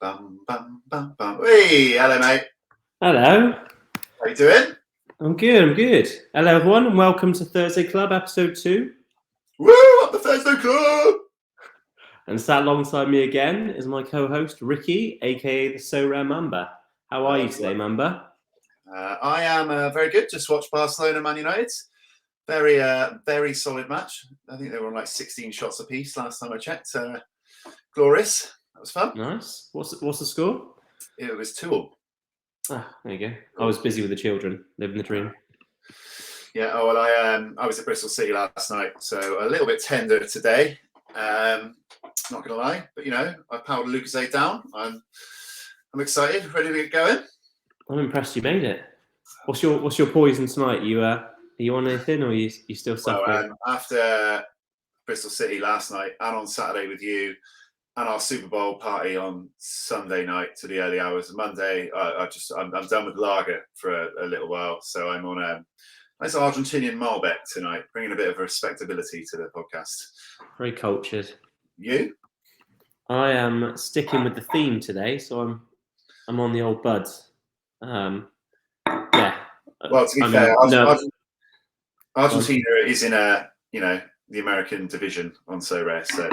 Bum, bum, bum, bum. Hey, hello, mate. Hello. How you doing? I'm good. Hello, everyone, and welcome to Thursday Club, episode 2. Woo! Up the Thursday Club! And sat alongside me again is my co-host, Ricky, a.k.a. the Sorare Mamba. How are you today, Mamba? I am very good. Just watched Barcelona Man United. Very solid match. I think they were on like 16 shots apiece last time I checked. Glorious. That was fun. Nice. What's the score? It was 2-2. Ah, there you go. I was busy with the children, living the dream. Yeah. Oh well, I was at Bristol City last night, so a little bit tender today. Not gonna lie, but I powered Lucozade down. I'm excited, ready to get going. I'm impressed you made it. What's your poison tonight? Are you on anything, or are you still suffering? Well, after Bristol City last night and on Saturday with you, and our Super Bowl party on Sunday night to the early hours of Monday, I'm done with lager for a little while, so I'm on a nice Argentinian Malbec tonight, bringing a bit of respectability to the podcast. Very cultured. You? I am sticking with the theme today, so I'm on the old buds. Yeah. Well, to be fair, Argentina is in the American division on Sorare, so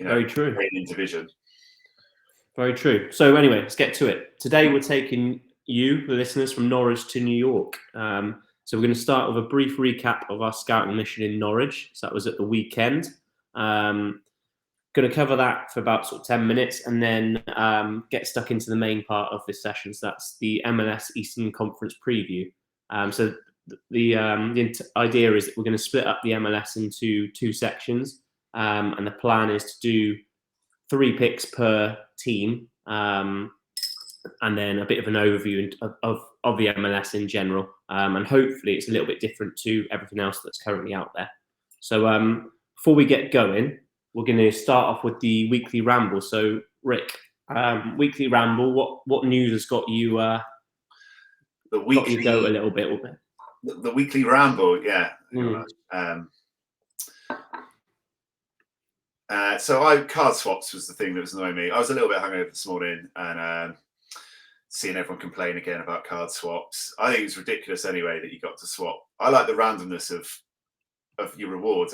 very true. Canadian division. Very true. So anyway, let's get to it. Today we're taking you, the listeners, from Norwich to New York. So we're going to start with a brief recap of our scouting mission in Norwich. So that was at the weekend. Going to cover that for about 10 minutes and then get stuck into the main part of this session. So that's the MLS Eastern Conference preview. So the idea is that we're going to split up the MLS into 2 sections. And the plan is to do 3 picks per team, and then a bit of an overview of the MLS in general. And hopefully it's a little bit different to everything else that's currently out there. So before we get going, we're going to start off with the weekly ramble. So Rick, weekly ramble, what news has got you got you go a little bit? The weekly ramble, yeah. So card swaps was the thing that was annoying me. I was a little bit hungover this morning and seeing everyone complain again about card swaps. I think it's ridiculous anyway that you got to swap. I like the randomness of your reward.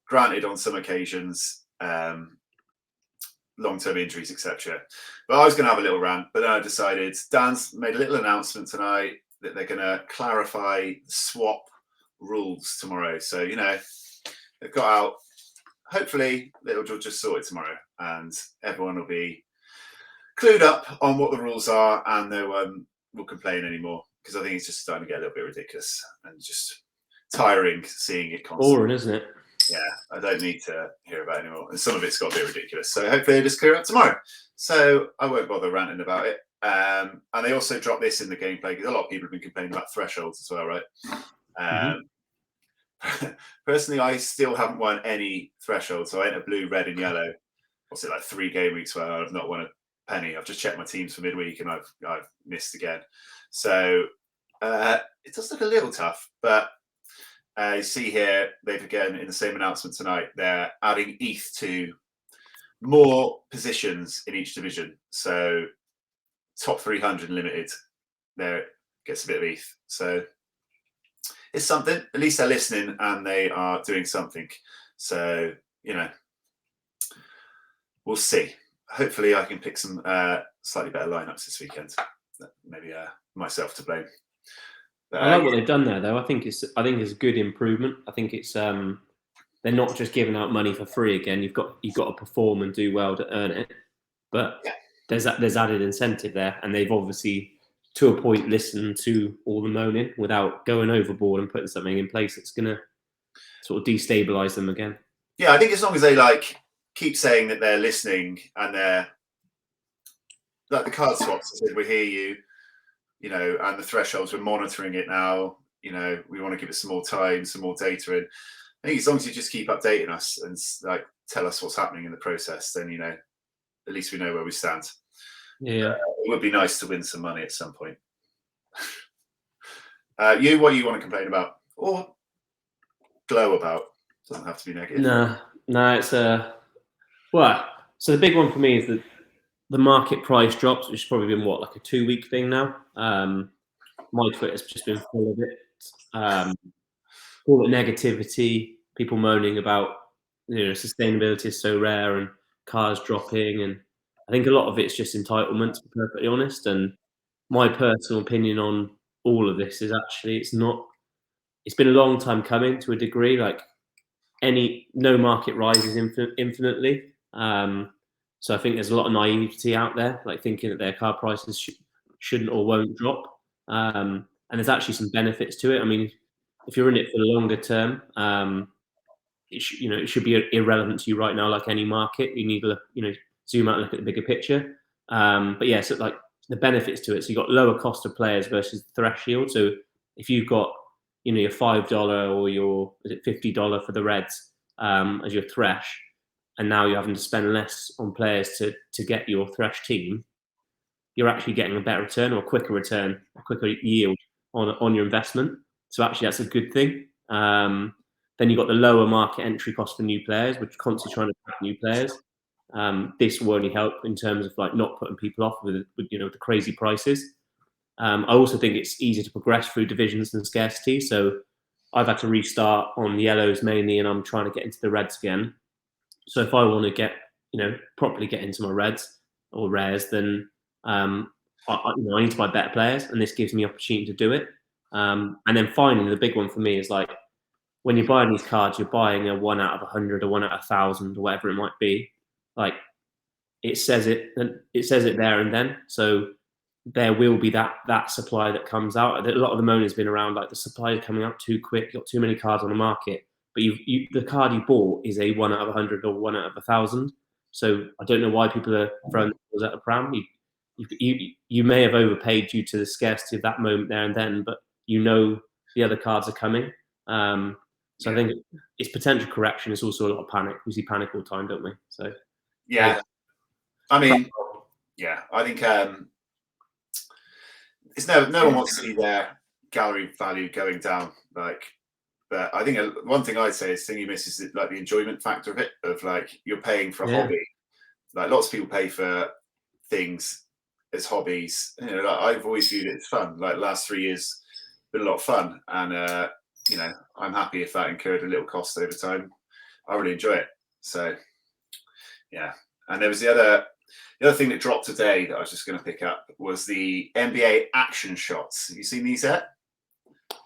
Granted, on some occasions, long-term injuries, etc. But I was going to have a little rant, but then I decided Dan's made a little announcement tonight that they're going to clarify the swap rules tomorrow. So, they've got out. Hopefully, they'll just sort it tomorrow and everyone will be clued up on what the rules are and no one will complain anymore because I think it's just starting to get a little bit ridiculous and just tiring seeing it constantly. Boring, isn't it? Yeah, I don't need to hear about it anymore. And some of it's got a bit ridiculous. So hopefully they'll just clear up tomorrow. So I won't bother ranting about it. And they also dropped this in the gameplay because a lot of people have been complaining about thresholds as well, right? Personally, I still haven't won any threshold. So I enter blue, red, and yellow. What's it, like 3 game weeks where I've not won a penny. I've just checked my teams for midweek and I've missed again. So it does look a little tough, but you see here, they've again, in the same announcement tonight, they're adding ETH to more positions in each division. So top 300 limited, there gets a bit of ETH. So it's something. At least they're listening and they are doing something. So, we'll see. Hopefully I can pick some slightly better lineups this weekend. Maybe myself to blame. I like what they've done there, though. I think it's a good improvement. I think it's they're not just giving out money for free again. You've got to perform and do well to earn it. But there's added incentive there, and they've obviously, to a point, listened to all the moaning without going overboard and putting something in place that's going to sort of destabilize them again. Yeah, I think as long as they keep saying that they're listening and they're like the card swaps, they said we hear you. And the thresholds, we're monitoring it now. We want to give it some more time, some more data in. I think as long as you just keep updating us and tell us what's happening in the process, then at least we know where we stand. Yeah, it would be nice to win some money at some point. What do you want to complain about or glow about? Doesn't have to be negative. No, it's well. So the big one for me is that the market price drops, which has probably been like a 2-week thing now. My Twitter's just been full of it. All the negativity, people moaning about sustainability is so rare and cars dropping, and I think a lot of it's just entitlement, to be perfectly honest. And my personal opinion on all of this is actually it's not. It's been a long time coming to a degree. Like no market rises infinitely. So I think there's a lot of naivety out there, like thinking that their car prices shouldn't or won't drop. And there's actually some benefits to it. I mean, if you're in it for the longer term, it should be irrelevant to you right now, like any market. You need to zoom out and look at the bigger picture. But yeah, so like the benefits to it. So you've got lower cost of players versus the threshold. So if you've got your $5 or your $50 for the Reds as your thresh, and now you're having to spend less on players to get your thresh team, you're actually getting a better return or a quicker return, a quicker yield on your investment. So actually that's a good thing. Then you've got the lower market entry cost for new players, which are constantly trying to attract new players. This will only help in terms of like not putting people off with the crazy prices. I also think it's easier to progress through divisions than scarcity. So I've had to restart on yellows mainly, and I'm trying to get into the reds again. So if I want to properly get into my reds or rares, then I need to buy better players, and this gives me opportunity to do it. And then finally, the big one for me is like when you're buying these cards, you're buying a 1 out of 100 or 1 out of 1,000 or whatever it might be. Like it says it there and then. So there will be that supply that comes out. A lot of the moan has been around like the supply is coming out too quick. You've got too many cards on the market, but the card you bought is a 1 out of 100 or 1 out of 1,000. So I don't know why people are throwing those at a pram. You may have overpaid due to the scarcity of that moment there and then, but the other cards are coming. So I think it's potential correction. It's also a lot of panic. We see panic all the time, don't we? So yeah. I mean, yeah, I think it's no one wants to see their gallery value going down. Like, but I think one thing I'd say is you miss is like the enjoyment factor of it. Of like you're paying for a hobby. Like lots of people pay for things as hobbies. Like I've always viewed it as fun. Like last 3 years, been a lot of fun, and I'm happy if that incurred a little cost over time. I really enjoy it. So yeah, and there was the other thing that dropped today that I was just going to pick up was the NBA action shots. Have you seen these yet?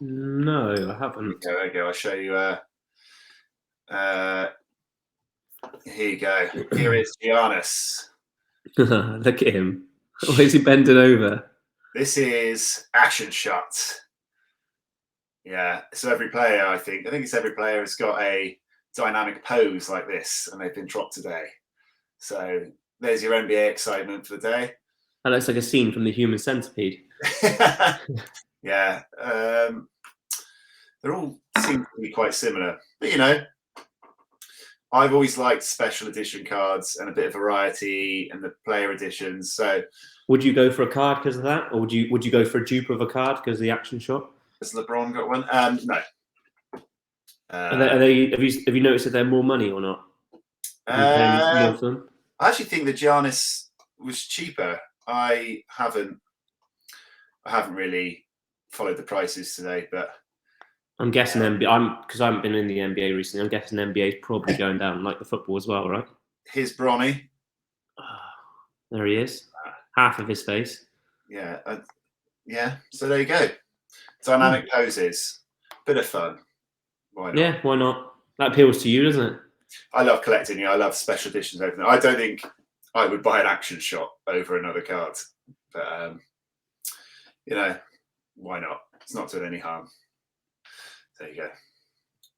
No, I haven't. There you go. I'll show you. Here you go. Here is Giannis. Look at him. Why is he bending over? This is action shots. Yeah. So every player, I think it's every player has got a dynamic pose like this, and they've been dropped today. So there's your NBA excitement for the day. That looks like a scene from the Human Centipede. Yeah. They all seem to be quite similar. But I've always liked special edition cards and a bit of variety and the player editions. So would you go for a card because of that? Or would you go for a dupe of a card because of the action shot? Has LeBron got one? No. Have you noticed that they're more money or not? I actually think that Giannis was cheaper. I haven't really followed the prices today, but I'm guessing NBA. Because I haven't been in the NBA recently. I'm guessing NBA is probably going down like the football as well, right? Here's Bronny. There he is. Half of his face. Yeah, So there you go. Dynamic poses, bit of fun. Why not? Yeah, why not? That appeals to you, doesn't it? I love collecting. I love special editions. Everything. I don't think I would buy an action shot over another card, but why not? It's not doing any harm. There you go.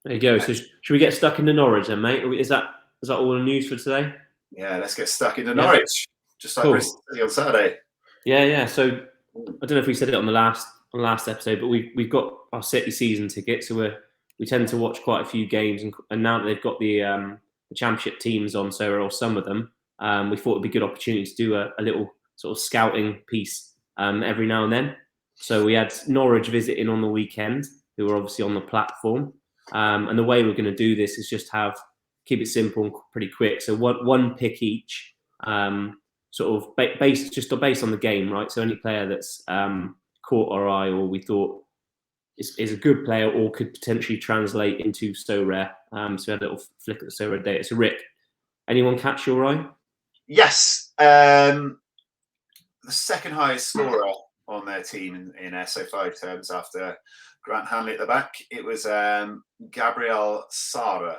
There you go. So should we get stuck into Norwich then, mate? Is that all the news for today? Yeah, let's get stuck into Norwich, just like City on Saturday. Yeah. So I don't know if we said it on the last episode, but we've got our City season ticket, so we tend to watch quite a few games, and now that they've got the championship teams on, or some of them, we thought it'd be a good opportunity to do a little sort of scouting piece every now and then. So we had Norwich visiting on the weekend, who are obviously on the platform, and the way we're going to do this is just keep it simple and pretty quick. So one pick each. sort of based on the game, right? So any player that's caught our eye or we thought is a good player or could potentially translate into Sorare. So we had a little flick at the Sorare data. So Rick, anyone catch your eye? Yes. The second highest scorer on their team in SO5 terms after Grant Hanley at the back, it was Gabriel Sara.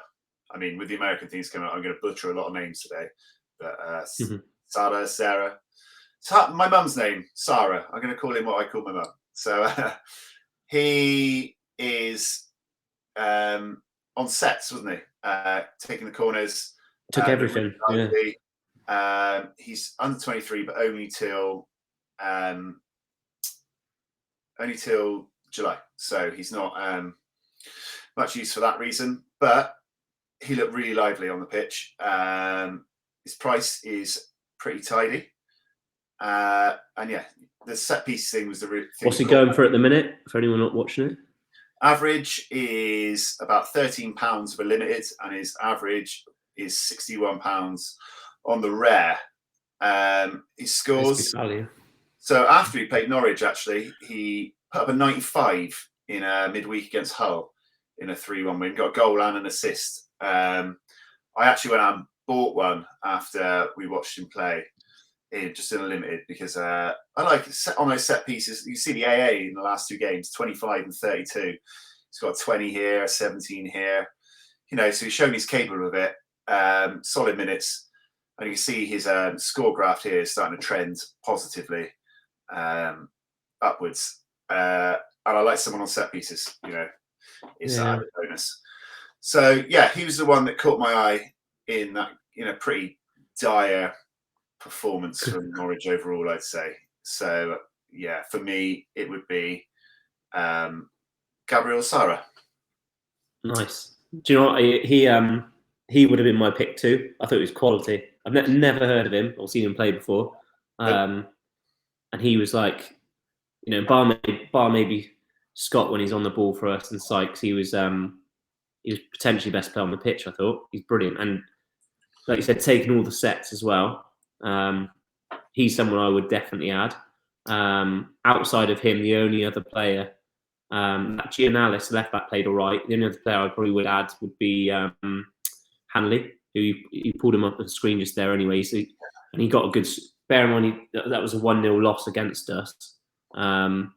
I mean, with the American things coming out, I'm going to butcher a lot of names today. But Sarah. My mum's name, Sarah. I'm going to call him what I call my mum. So he is on sets, wasn't he? Taking the corners. Took everything. Yeah. He's under 23, but only till July. So he's not much use for that reason. But he looked really lively on the pitch. His price is pretty tidy. And yeah, the set piece thing was the thing. What's he going for at the minute, for anyone not watching it? Average is about £13 for limited, and his average is £61 on the rare. He scores. So after he played Norwich, actually, he put up a 95 in midweek against Hull in a 3-1 win. Got a goal and an assist. I actually went out and bought one after we watched him play, just in a limited, because I like on those set pieces. You see the AA in the last two games, 25 and 32. He's got a 20 here, a 17 here. So he's shown he's capable of it. Solid minutes. And you can see his score graph here is starting to trend positively upwards. And I like someone on set pieces, it's an added bonus. So, yeah, he was the one that caught my eye in that, pretty dire performance from Norwich overall, I'd say. So, yeah, for me, it would be Gabriel Sara. Nice. Do you know what? He would have been my pick too. I thought it was quality. I've never heard of him or seen him play before. And he was like, bar maybe Scott when he's on the ball for us and Sykes, he was potentially best player on the pitch, I thought. He's brilliant. And like you said, taking all the sets as well. He's someone I would definitely add. Outside of him, the only other player, Giannalis, left back, played all right. The only other player I probably would add would be Hanley, who you pulled him up on the screen just there anyway. So, and he got a good, bear in mind, that was a 1-0 loss against us. And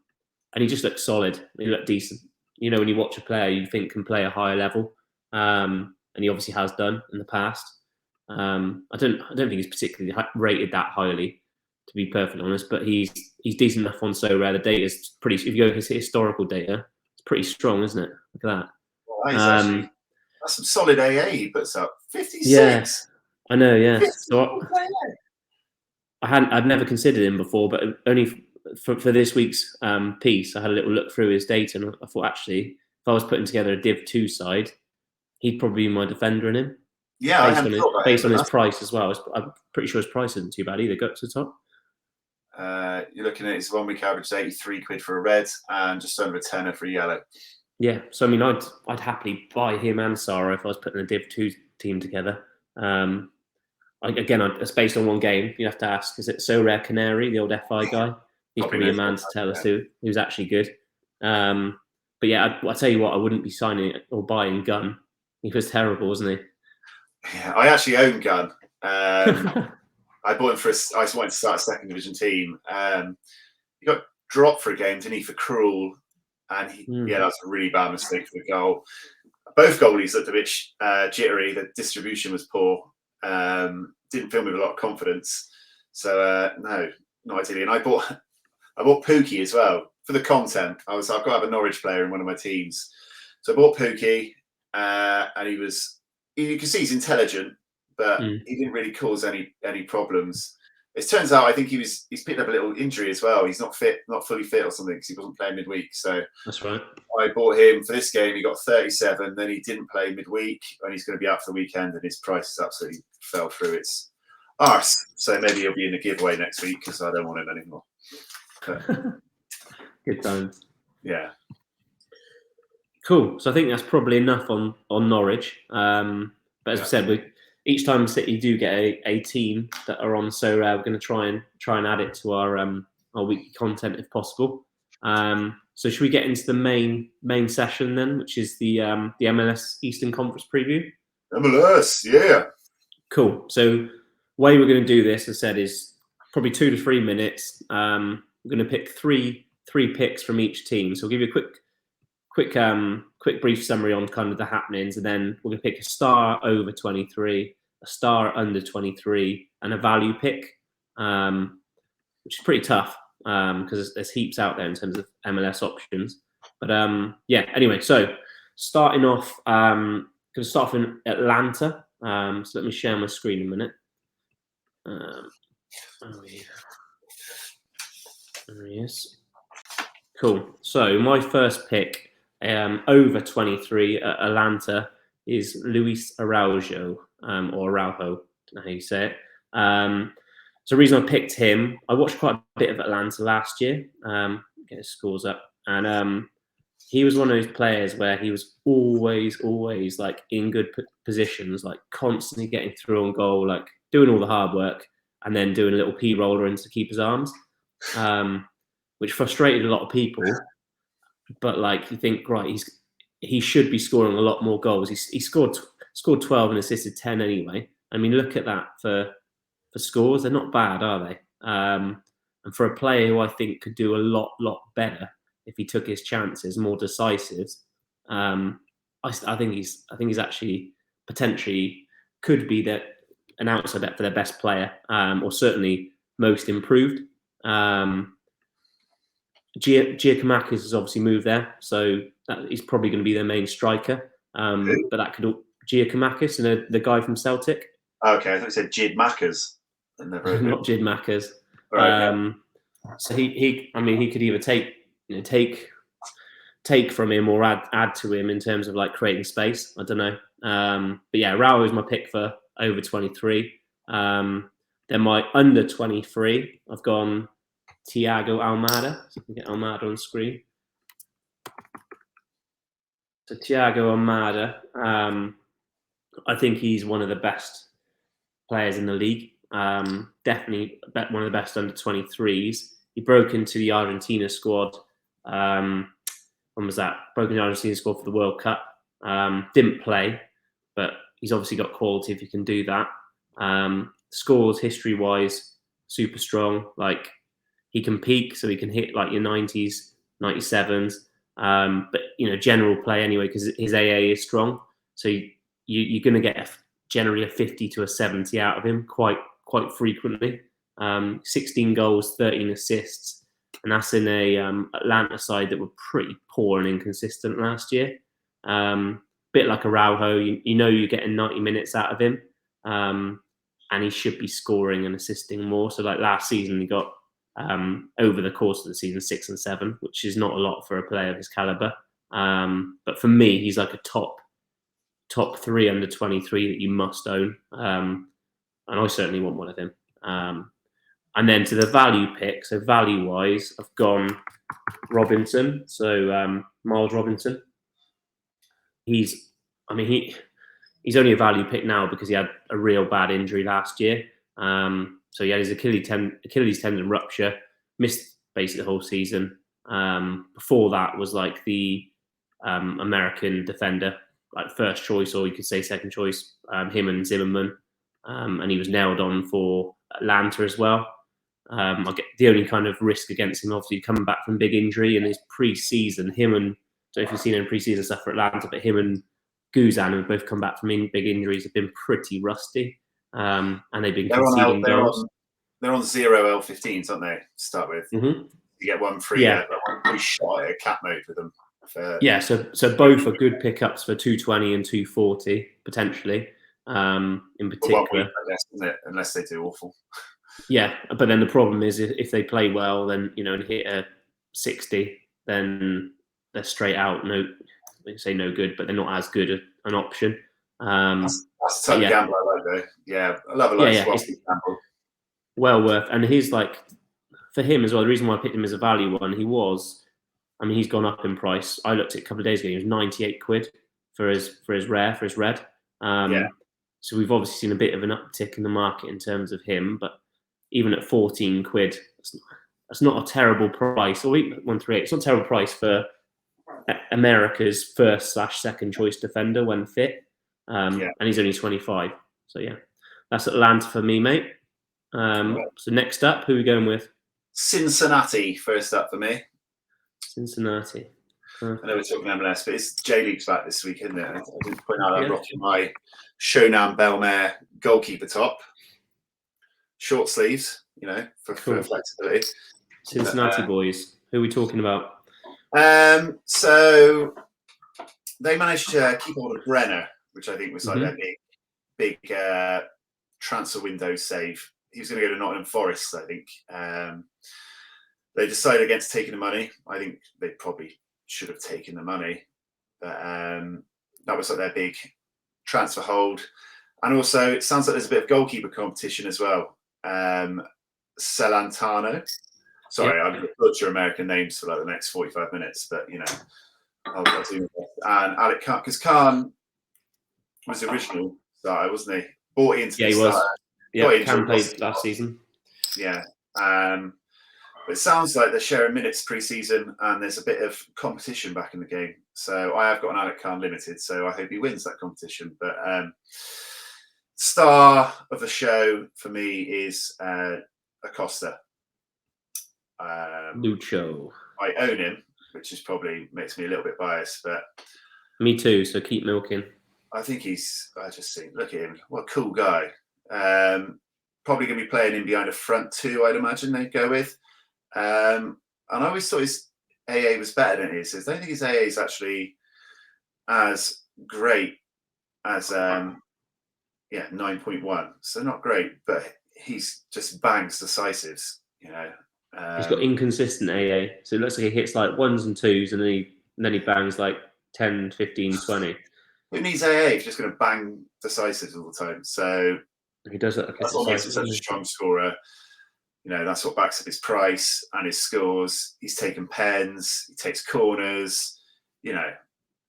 he just looked solid. He looked decent. When you watch a player you think can play a higher level, and he obviously has done in the past. I don't think he's particularly rated that highly, to be perfectly honest. But he's decent enough on Sorare. The data is pretty. If you go his historical data, it's pretty strong, isn't it? Look at that. Well, that's some solid AA he puts up. 56. Yeah, I know. Yeah, so I'd never considered him before, but only for this week's piece, I had a little look through his data, and I thought actually, if I was putting together a Div 2 side, he'd probably be my defender in him. Yeah, based on his price as well. I'm pretty sure his price isn't too bad either. Go to the top. You're looking at his 1 week average, £83 for a red and just under a tenner for a yellow. Yeah, so I mean, I'd happily buy him and Sara if I was putting a Div 2 team together. It's based on one game. You have to ask: is it Sorare Canary, the old FI guy? He's probably a man to tell us who's actually good. But yeah, I tell you what, I wouldn't be signing or buying Gunn. He was terrible, wasn't he? Yeah, I actually own Gunn. I bought him I just wanted to start a second division team. He got dropped for a game, didn't he, for Cruel? And that was a really bad mistake for the goal. Both goalies looked a bit jittery. The distribution was poor. Didn't fill me with a lot of confidence. So no, not ideally. And I bought Pookie as well for the content. I've got to have a Norwich player in one of my teams. So I bought Pookie, and you can see he's intelligent, but he didn't really cause any problems. It turns out I think he's picked up a little injury as well. He's not fully fit or something, because he wasn't playing midweek. So that's right. I bought him for this game. He got 37. Then he didn't play midweek, and he's going to be out for the weekend. And his price has absolutely fell through its arse. So maybe he'll be in the giveaway next week, because I don't want him anymore. Good times. Yeah. Cool. So I think that's probably enough on Norwich. But as I said, each time City do get a team that are on Sorare, we're going to try and add it to our weekly content if possible. So should we get into the main session then, which is the MLS Eastern Conference preview? MLS, yeah. Cool. So way we're going to do this, as I said, is probably 2 to 3 minutes. We're going to pick three picks from each team. So we'll give you a quick brief summary on kind of the happenings, and then we're going to pick a star over 23, a star under 23, and a value pick, which is pretty tough because there's heaps out there in terms of MLS options. But anyway, so starting off, going to start off in Atlanta. So let me share my screen a minute. There he is. Cool. So my first pick, over 23 at Atlanta, is Luis Araujo, or Araujo, I don't know how you say it. So the reason I picked him, I watched quite a bit of Atlanta last year, get his scores up, and he was one of those players where he was always like in good positions, like constantly getting through on goal, like doing all the hard work, and then doing a little P-roller into keeper's arms, which frustrated a lot of people. But like you think, right, he should be scoring a lot more goals. He scored 12 and assisted 10 anyway. I mean, look at that for scores. They're not bad, are they? And for a player who I think could do a lot better if he took his chances, more decisive, I think he's actually potentially could be an outside bet for their best player, or certainly most improved. Giacomakis has obviously moved there, so he's probably going to be their main striker. But that could Giacomakis and the guy from Celtic. Okay, I thought you said Jid Mackers. Not Jid Mackers. Right, so he could either take from him or add to him in terms of like creating space. I don't know. But yeah, Raul is my pick for over 23. Then my under 23, I've gone Thiago Almada. So I can get Almada on screen. So Thiago Almada, I think he's one of the best players in the league. Definitely one of the best under 23s. He broke into the Argentina squad. When was that? Broke into the Argentina squad for the World Cup. Didn't play, but he's obviously got quality if he can do that. Scores history-wise, super strong. Like he can peak, so he can hit like your 90s, 97s. But general play anyway because his AA is strong. So you're going to get generally a 50 to a 70 out of him quite frequently. 16 goals, 13 assists, and that's in a Atlanta side that were pretty poor and inconsistent last year. Bit like Araujo, you're getting 90 minutes out of him, and he should be scoring and assisting more. So like last season, he got over the course of the season 6 and 7, which is not a lot for a player of his caliber. But for me, he's like a top 3 under 23 that you must own, and I certainly want one of them. And then to the value pick, so value wise, I've gone Robinson, so Miles Robinson. He's only a value pick now because he had a real bad injury last year. So he had his Achilles tendon rupture, missed basically the whole season. Before that was like the American defender, like first choice, or you could say second choice, him and Zimmerman. And he was nailed on for Atlanta as well. I get the only kind of risk against him, obviously coming back from big injury in his pre-season. I don't know if you've seen any pre-season stuff for Atlanta, but him and Guzan, who have both come back from big injuries, have been pretty rusty, and they've been conceding goals. They're on 0 L15s, aren't they? To start with, You get one free shot at cap mode with them. So both are good pickups for 220 and 240 potentially. In particular, I guess, isn't it? Unless they do awful. Yeah, but then the problem is if they play well, then and hit a 60, then they're straight out. No, they say no good, but they're not as good an option. That's the type of gamble I like, though. Yeah, I love a gamble. Well worth, and he's like for him as well. The reason why I picked him as a value one, he's gone up in price. I looked at it a couple of days ago. He was 98 quid for his red. So we've obviously seen a bit of an uptick in the market in terms of him, but even at 14 quid, that's not a terrible price. Or 138, it's not a terrible price for America's first/second choice defender when fit. And he's only 25. So yeah, that's Atlanta for me, mate. So next up, who are we going with? Cincinnati first up for me. Cincinnati. I know we're talking MLS, but it's J League's back this week, isn't it? I didn't point out I'm rocking my Shonan Belmare goalkeeper top, short sleeves, for flexibility. Cincinnati boys. Who are we talking about? So they managed to keep hold of Brenner, which I think was like their big transfer window save. He was going to go to Nottingham Forest, I think. They decided against taking the money. I think they probably should have taken the money, but that was like their big transfer hold. And also, it sounds like there's a bit of goalkeeper competition as well. Celentano. Sorry, I'm going to butcher American names for like the next 45 minutes, but I'll do my best. And Alec Khan, because Khan was the original starter, wasn't he? Bought into the starter. Yeah, Khan played last season. Yeah. But it sounds like they're sharing minutes pre-season and there's a bit of competition back in the game. So I have got an Alec Khan limited, so I hope he wins that competition. But star of the show for me is Acosta. Lucho. I own him, which is probably makes me a little bit biased, but me too. So keep milking. I just think, look at him, what a cool guy. Probably going to be playing in behind a front two, I'd imagine they'd go with. And I always thought his AA was better than his. I don't think his AA is actually as great as 9.1. So not great, but he's just bangs decisives. He's got inconsistent AA, so it looks like he hits like ones and twos, and then he bangs like 10, 15, 20. Who needs AA? He's just going to bang decisives all the time. So he does it. That's what makes him such a strong scorer. That's what backs up his price and his scores. He's taken pens, he takes corners,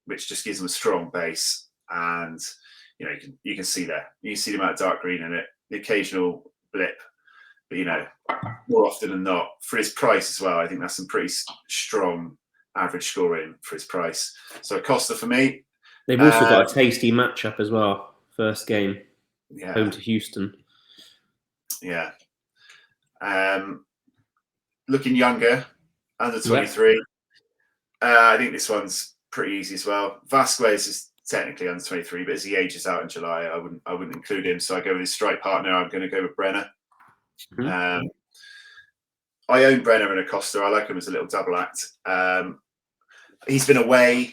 which just gives him a strong base. And you can see there. You can see the amount of dark green in it, the occasional blip. But more often than not, for his price as well, I think that's some pretty strong average scoring for his price. So Acosta for me. They've also got a tasty matchup as well. First game, home to Houston. Yeah. Looking younger, under 23. I think this one's pretty easy as well. Vasquez is technically under 23, but as he ages out in July, I wouldn't include him. So I go with his strike partner. I'm going to go with Brenner. I own Brenner and Acosta. I like him as a little double act. He's been away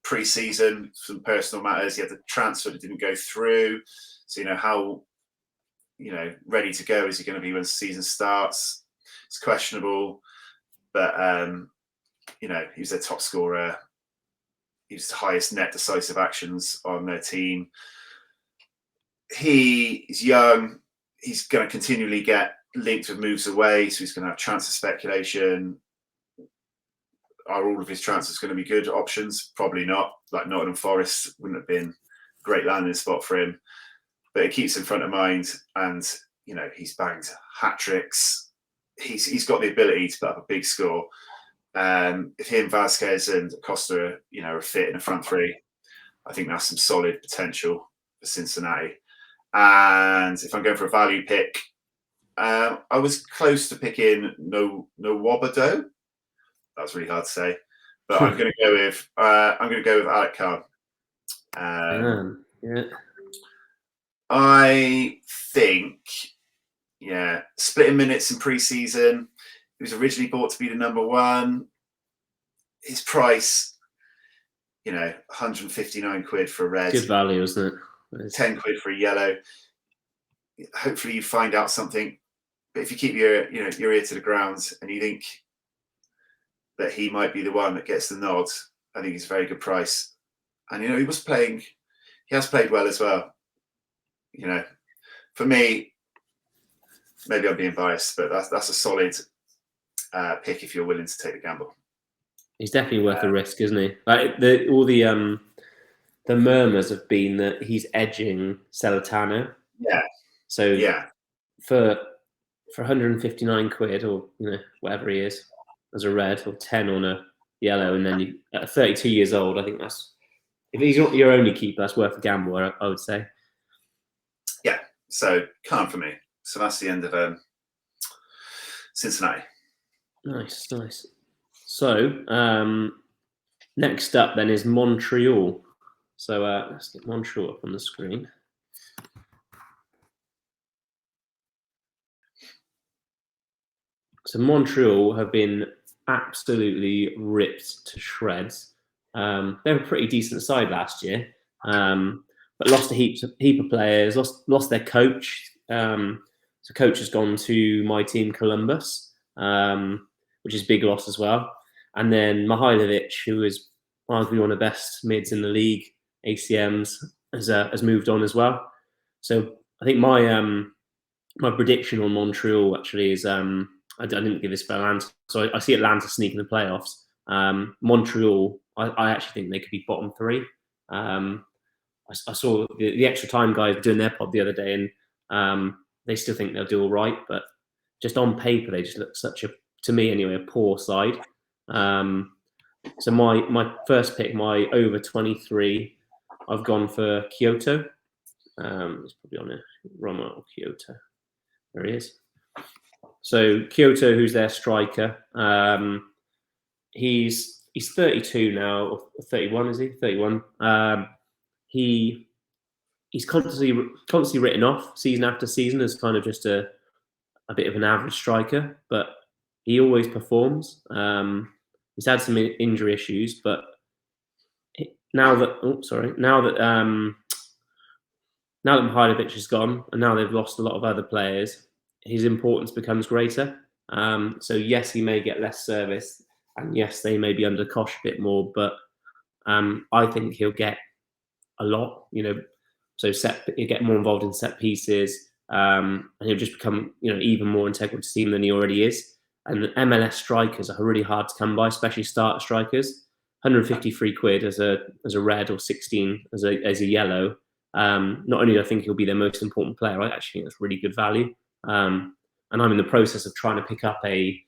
pre-season, some personal matters. He had the transfer that didn't go through. So how ready to go is he going to be when the season starts? It's questionable, but he was their top scorer. He was the highest net decisive actions on their team. He is young. He's going to continually get linked with moves away, so he's going to have transfer speculation. Are all of his transfers going to be good options? Probably not. Like Nottingham Forest wouldn't have been a great landing spot for him, but it keeps in front of mind. And he's banged hat tricks. He's got the ability to put up a big score. If him, Vasquez, and Acosta, are fit in the front three, I think that's some solid potential for Cincinnati. And if I'm going for a value pick, I was close to picking Nwabado. That was really hard to say, but I'm going to go with Alec Khan. I think, splitting minutes in pre-season. He was originally bought to be the number one. His price, 159 quid for a red. Good value, isn't it? 10 quid for a yellow. Hopefully you find out something. But if you keep your ear to the ground and you think that he might be the one that gets the nod, I think he's a very good price. And he has played well as well. For me, maybe I'm being biased, but that's a solid pick if you're willing to take the gamble. He's definitely worth the risk, isn't he? Like all the the murmurs have been that he's edging Celentano. Yeah. So Yeah. for 159 quid, or whatever he is, as a red, or 10 on a yellow, and then at 32 years old, I think that's, if he's not your only keeper, that's worth a gamble, I would say. Yeah. So can't for me. So that's the end of Cincinnati. Nice. So next up then is Montreal. So let's get Montreal up on the screen. So Montreal have been absolutely ripped to shreds. They were a pretty decent side last year, but lost a heap of players, lost their coach. So coach has gone to my team, Columbus, which is a big loss as well. And then Mihailovic, who is arguably one of the best mids in the league, ACMs, has moved on as well. So I think my prediction on Montreal actually is I didn't give this for Atlanta, so I see Atlanta sneaking the playoffs. Montreal, I actually think they could be bottom three. I saw the extra time guys doing their pod the other day, and they still think they'll do all right, but just on paper they just look such to me anyway, a poor side. So my first pick, my over 23, I've gone for Kyoto. It's probably on it, Roma or Kyoto. There he is. So Kyoto, who's their striker, he's 32 now, or 31, is he? 31. He's constantly written off season after season as kind of just a bit of an average striker, but he always performs. He's had some injury issues, but now that Mihailovic is gone, and now they've lost a lot of other players, his importance becomes greater. So yes, he may get less service, and yes, they may be under Kosh a bit more, but I think he'll get a lot. So he'll get more involved in set pieces, and he'll just become even more integral to the team than he already is. And the MLS strikers are really hard to come by, especially starter strikers. 153 quid as a red, or 16 as a yellow. Not only do I think he'll be their most important player, I actually think that's really good value. And I'm in the process of trying to pick up a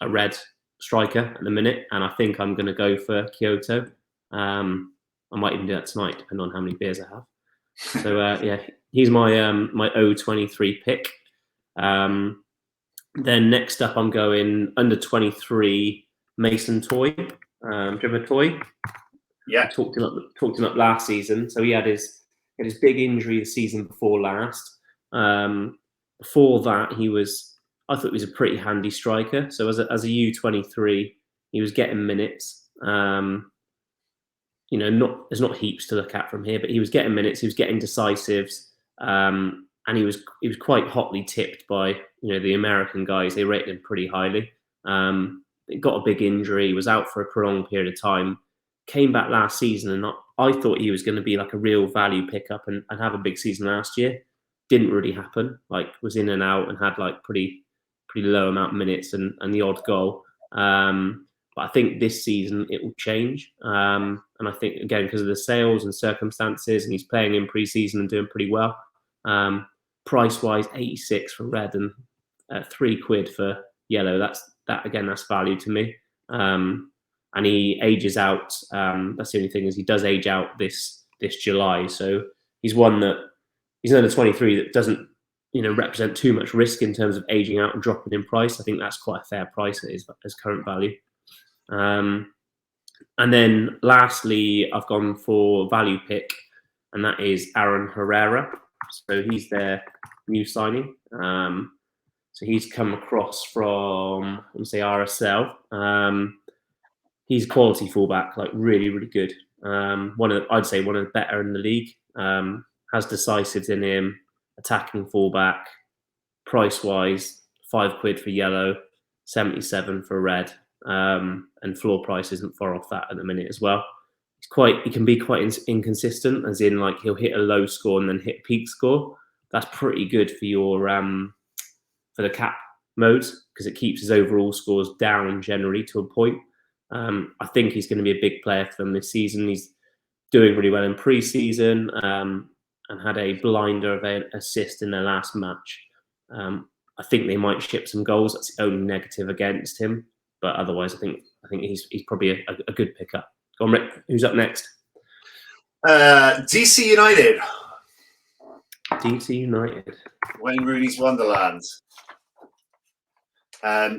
red striker at the minute, and I think I'm going to go for Kyoto. I might even do that tonight, depending on how many beers I have. So yeah, he's my my 023 pick. Then next up, I'm going under 23 Mason Toy. Do you remember Toy? Yeah. Talked him up last season. So he had his big injury the season before last. Before that, I thought he was a pretty handy striker. So as a U23, he was getting minutes. There's not heaps to look at from here, but he was getting minutes. He was getting decisives, and he was quite hotly tipped by the American guys. They rated him pretty highly. He got a big injury. He was out for a prolonged period of time. Came back last season, and I thought he was going to be like a real value pickup and have a big season last year. Didn't really happen. Was in and out and had pretty low amount of minutes and the odd goal. But I think this season it will change. And I think, again, because of the sales and circumstances, and he's playing in pre-season and doing pretty well. Price-wise, 86 for red and 3 quid for yellow. That's value to me. And he ages out. That's the only thing, is he does age out this July. So he's another 23 that doesn't represent too much risk in terms of aging out and dropping in price. I think that's quite a fair price as current value. And then lastly, I've gone for value pick, and that is Aaron Herrera. So he's their new signing. So he's come across from, RSL. He's a quality fullback, really, really good. I'd say one of the better in the league. Has decisives in him, attacking fullback. Price-wise, 5 quid for yellow, 77 for red. And floor price isn't far off that at the minute as well. He can be quite inconsistent, as in he'll hit a low score and then hit a peak score. That's pretty good for your for the cap modes, because it keeps his overall scores down generally to a point. I think he's going to be a big player for them this season. doing really well in pre-season, and had a blinder of an assist in their last match. I think they might ship some goals. That's the only negative against him. But otherwise, I think he's probably a good pickup. Go on, Rick. Who's up next? DC United. DC United. Wayne Rooney's Wonderland.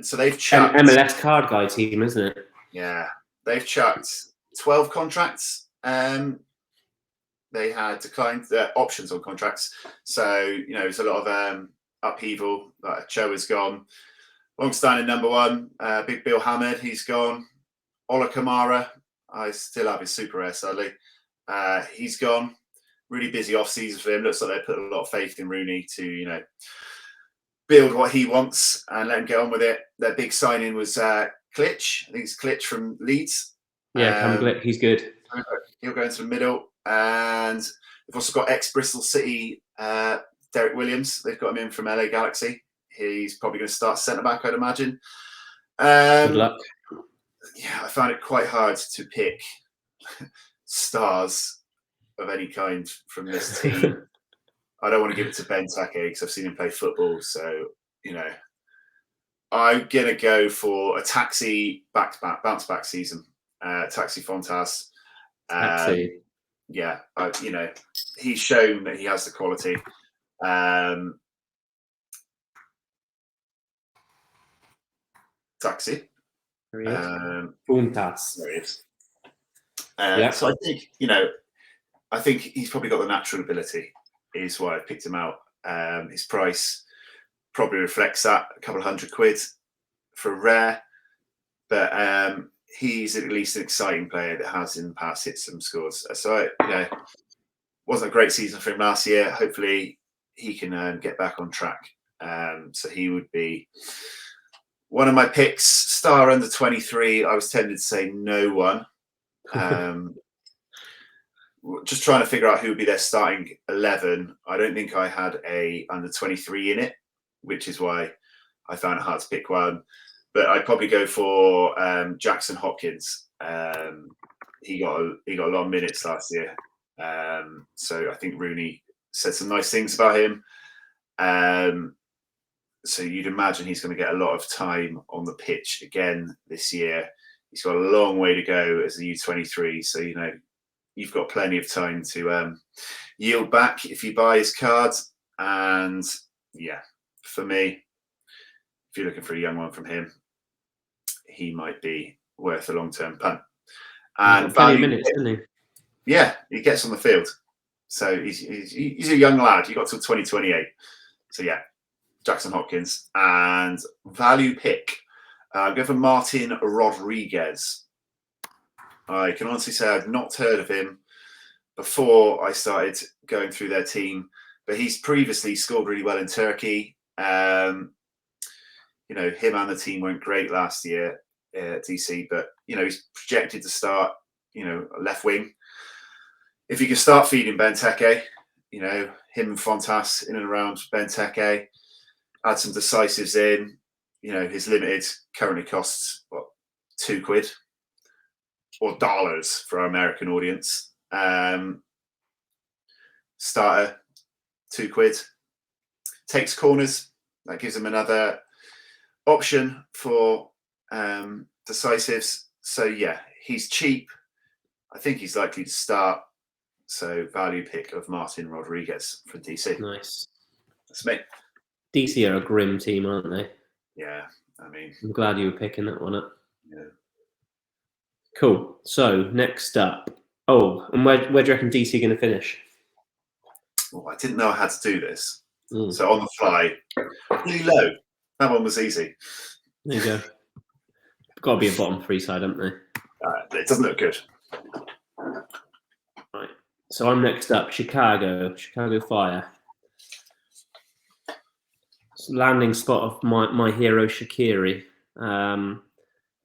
So they've chucked MLS card guy team, isn't it? Yeah, they've chucked 12 contracts. They had declined options on contracts. So, there's a lot of upheaval. Cho is gone. Long-standing number one, Big Bill Hamid, he's gone. Ola Kamara, I still have his super rare, sadly. He's gone. Really busy off-season for him. Looks like they put a lot of faith in Rooney to, build what he wants and let him get on with it. Their big signing was Klitsch. I think it's Klitsch from Leeds. Yeah, Cam Glick, he's good. He'll go into the middle. And they've also got ex-Bristol City Derek Williams. They've got him in from LA Galaxy. He's probably going to start centre-back, I'd imagine. Good luck. Yeah, I found it quite hard to pick stars of any kind from this team. I don't want to give it to Benteke because I've seen him play football. So, I'm going to go for a Taxi bounce-back season. Taxi Fontas. Taxi. Yeah, he's shown that he has the quality. Taxi. Fontas. There he is. Yeah. So I think, I think he's probably got the natural ability, is why I picked him out. His price probably reflects that, a couple of £100 for a rare. But he's at least an exciting player that has in the past hit some scores. So, wasn't a great season for him last year. Hopefully he can get back on track. So he would be one of my picks. Star under 23. I was tempted to say no one. Just trying to figure out who would be their starting 11. I don't think I had a under 23 in it, which is why I found it hard to pick one. But I'd probably go for Jackson Hopkins. He got a lot of minutes last year. So I think Rooney said some nice things about him. So you'd imagine he's going to get a lot of time on the pitch again this year. He's got a long way to go as a U23. So, you've got plenty of time to yield back if you buy his cards. And yeah, for me, if you're looking for a young one from him, he might be worth a long-term punt. And value minutes, isn't he? Yeah, he gets on the field. So he's a young lad. You got till 2028. So yeah, Jackson Hopkins. And value pick. Go for Martin Rodriguez. I can honestly say I've not heard of him before I started going through their team, but he's previously scored really well in Turkey. Him and the team went great last year at DC, but he's projected to start, left wing. If you can start feeding Benteke, him and Fontas in and around Benteke, add some decisives in. His limited currently costs £2 or dollars for our American audience. Starter, £2. Takes corners. That gives him another option for decisives. So yeah, he's cheap. I think he's likely to start. So value pick of Martin Rodriguez for DC. Nice. That's me. DC are a grim team, aren't they? Yeah, I'm glad you were picking that one up. Yeah. Cool. So next up. Oh, and where do you reckon DC are going to finish? Well, I didn't know I had to do this. So on the fly, really low. That one was easy. There you go. Got to be a bottom three side, haven't they? It doesn't look good. Right. So I'm next up. Chicago Fire. Landing spot of my hero Shaqiri.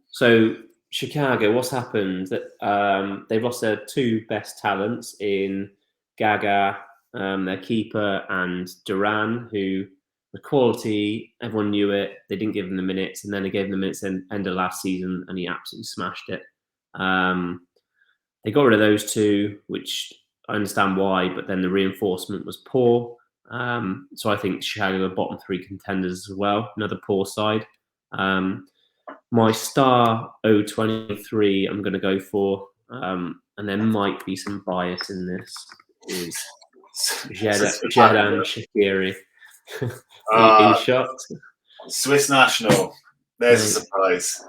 So Chicago, what's happened? That they've lost their two best talents in Gaga, their keeper, and Duran, who the quality, everyone knew it. They didn't give him the minutes, and then they gave him the minutes end of last season, and he absolutely smashed it. they got rid of those two, which I understand why, but then the reinforcement was poor. So I think Chicago are bottom 3 contenders as well. Another poor side. My star 023 I'm going to go for, and there might be some bias in this, is Xherdan Shaqiri. Are you shocked? Swiss national. There's a surprise.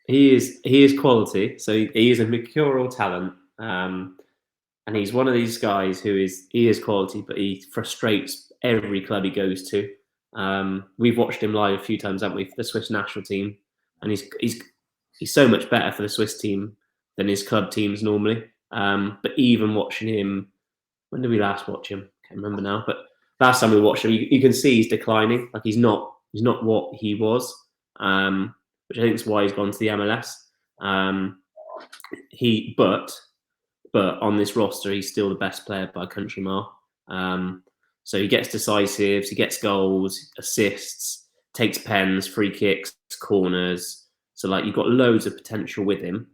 He is quality. So he is a mercurial talent. And he's one of these guys he is quality, but he frustrates every club he goes to. We've watched him live a few times, haven't we, for the Swiss national team, and he's so much better for the Swiss team than his club teams normally. But even watching him, when did we last watch him? Can't remember now. But last time we watched him, you can see he's declining. Like he's not what he was, which I think is why he's gone to the MLS. But on this roster, he's still the best player by a country mile. So he gets decisives, he gets goals, assists, takes pens, free kicks, corners. So like you've got loads of potential with him.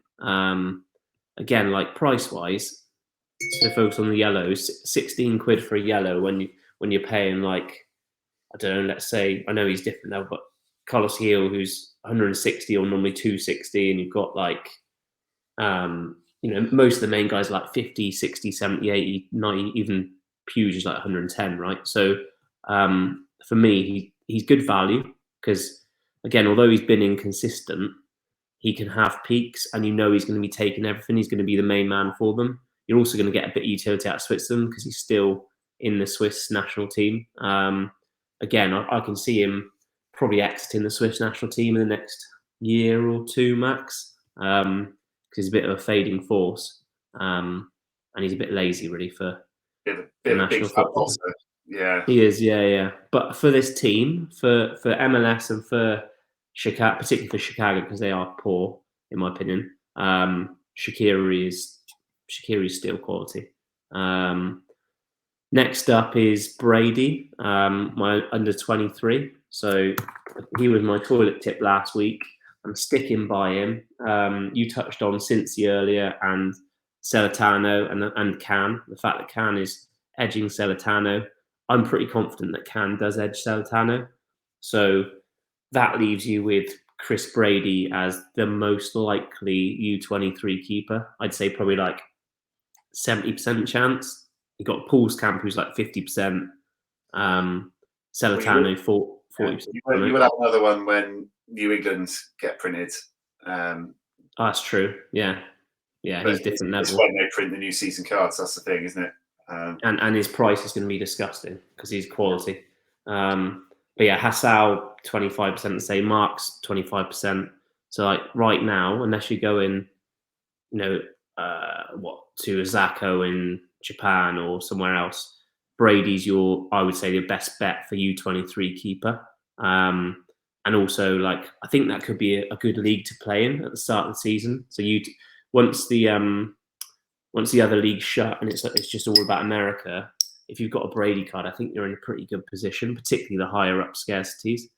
Again, like price wise, so focus on the yellows. 16 quid for a yellow when you're paying like, I don't know, let's say, I know he's different now, but Carlos Gil, who's 160 or normally 260, and you've got like most of the main guys are like 50, 60, 70, 80, 90, even Puge is like 110, right? So for me, he's good value because, again, although he's been inconsistent, he can have peaks and he's going to be taking everything. He's going to be the main man for them. You're also going to get a bit of utility out of Switzerland because he's still in the Swiss national team. Again, I can see him probably exiting the Swiss national team in the next year or two max. Because he's a bit of a fading force, and he's a bit lazy, really, for national football. Yeah, he is. Yeah. But for this team, for MLS and for Chicago, particularly for Chicago, because they are poor, in my opinion, Shaqiri is still quality. Next up is Brady, my under 23. So he was my toilet tip last week. I'm sticking by him. You touched on Cincy earlier and Celentano and Can. The fact that Can is edging Celentano, I'm pretty confident that Can does edge Celentano. So that leaves you with Chris Brady as the most likely U23 keeper. I'd say probably like 70% chance. You've got Paul's Camp, who's like 50%. Celentano, 40%. You will have another one when New England get printed. That's true. Yeah, he's different level. It's when they print the new season cards. That's the thing, isn't it? And his price is going to be disgusting because he's quality. But yeah, Hassau 25%. Say Marks 25%. So like right now, unless you go in, to Zako in Japan or somewhere else, Brady's I would say, the best bet for U23 keeper. And also, like, I think that could be a good league to play in at the start of the season. So once the other leagues shut and it's just all about America, if you've got a Brady card, I think you're in a pretty good position, particularly the higher up scarcities.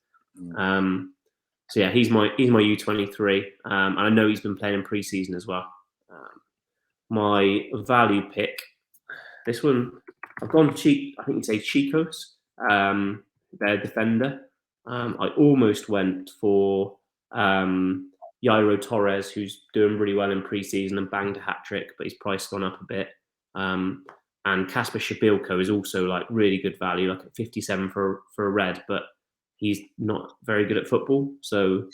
So yeah, he's my U23, and I know he's been playing in pre-season as well. My value pick, this one, I've gone cheap. I think you'd say Chicos, their defender. I almost went for Jairo Torres, who's doing really well in pre-season and banged a hat-trick, but his price gone up a bit. And Kasper Shabilko is also like really good value, like at 57 for a red, but he's not very good at football, so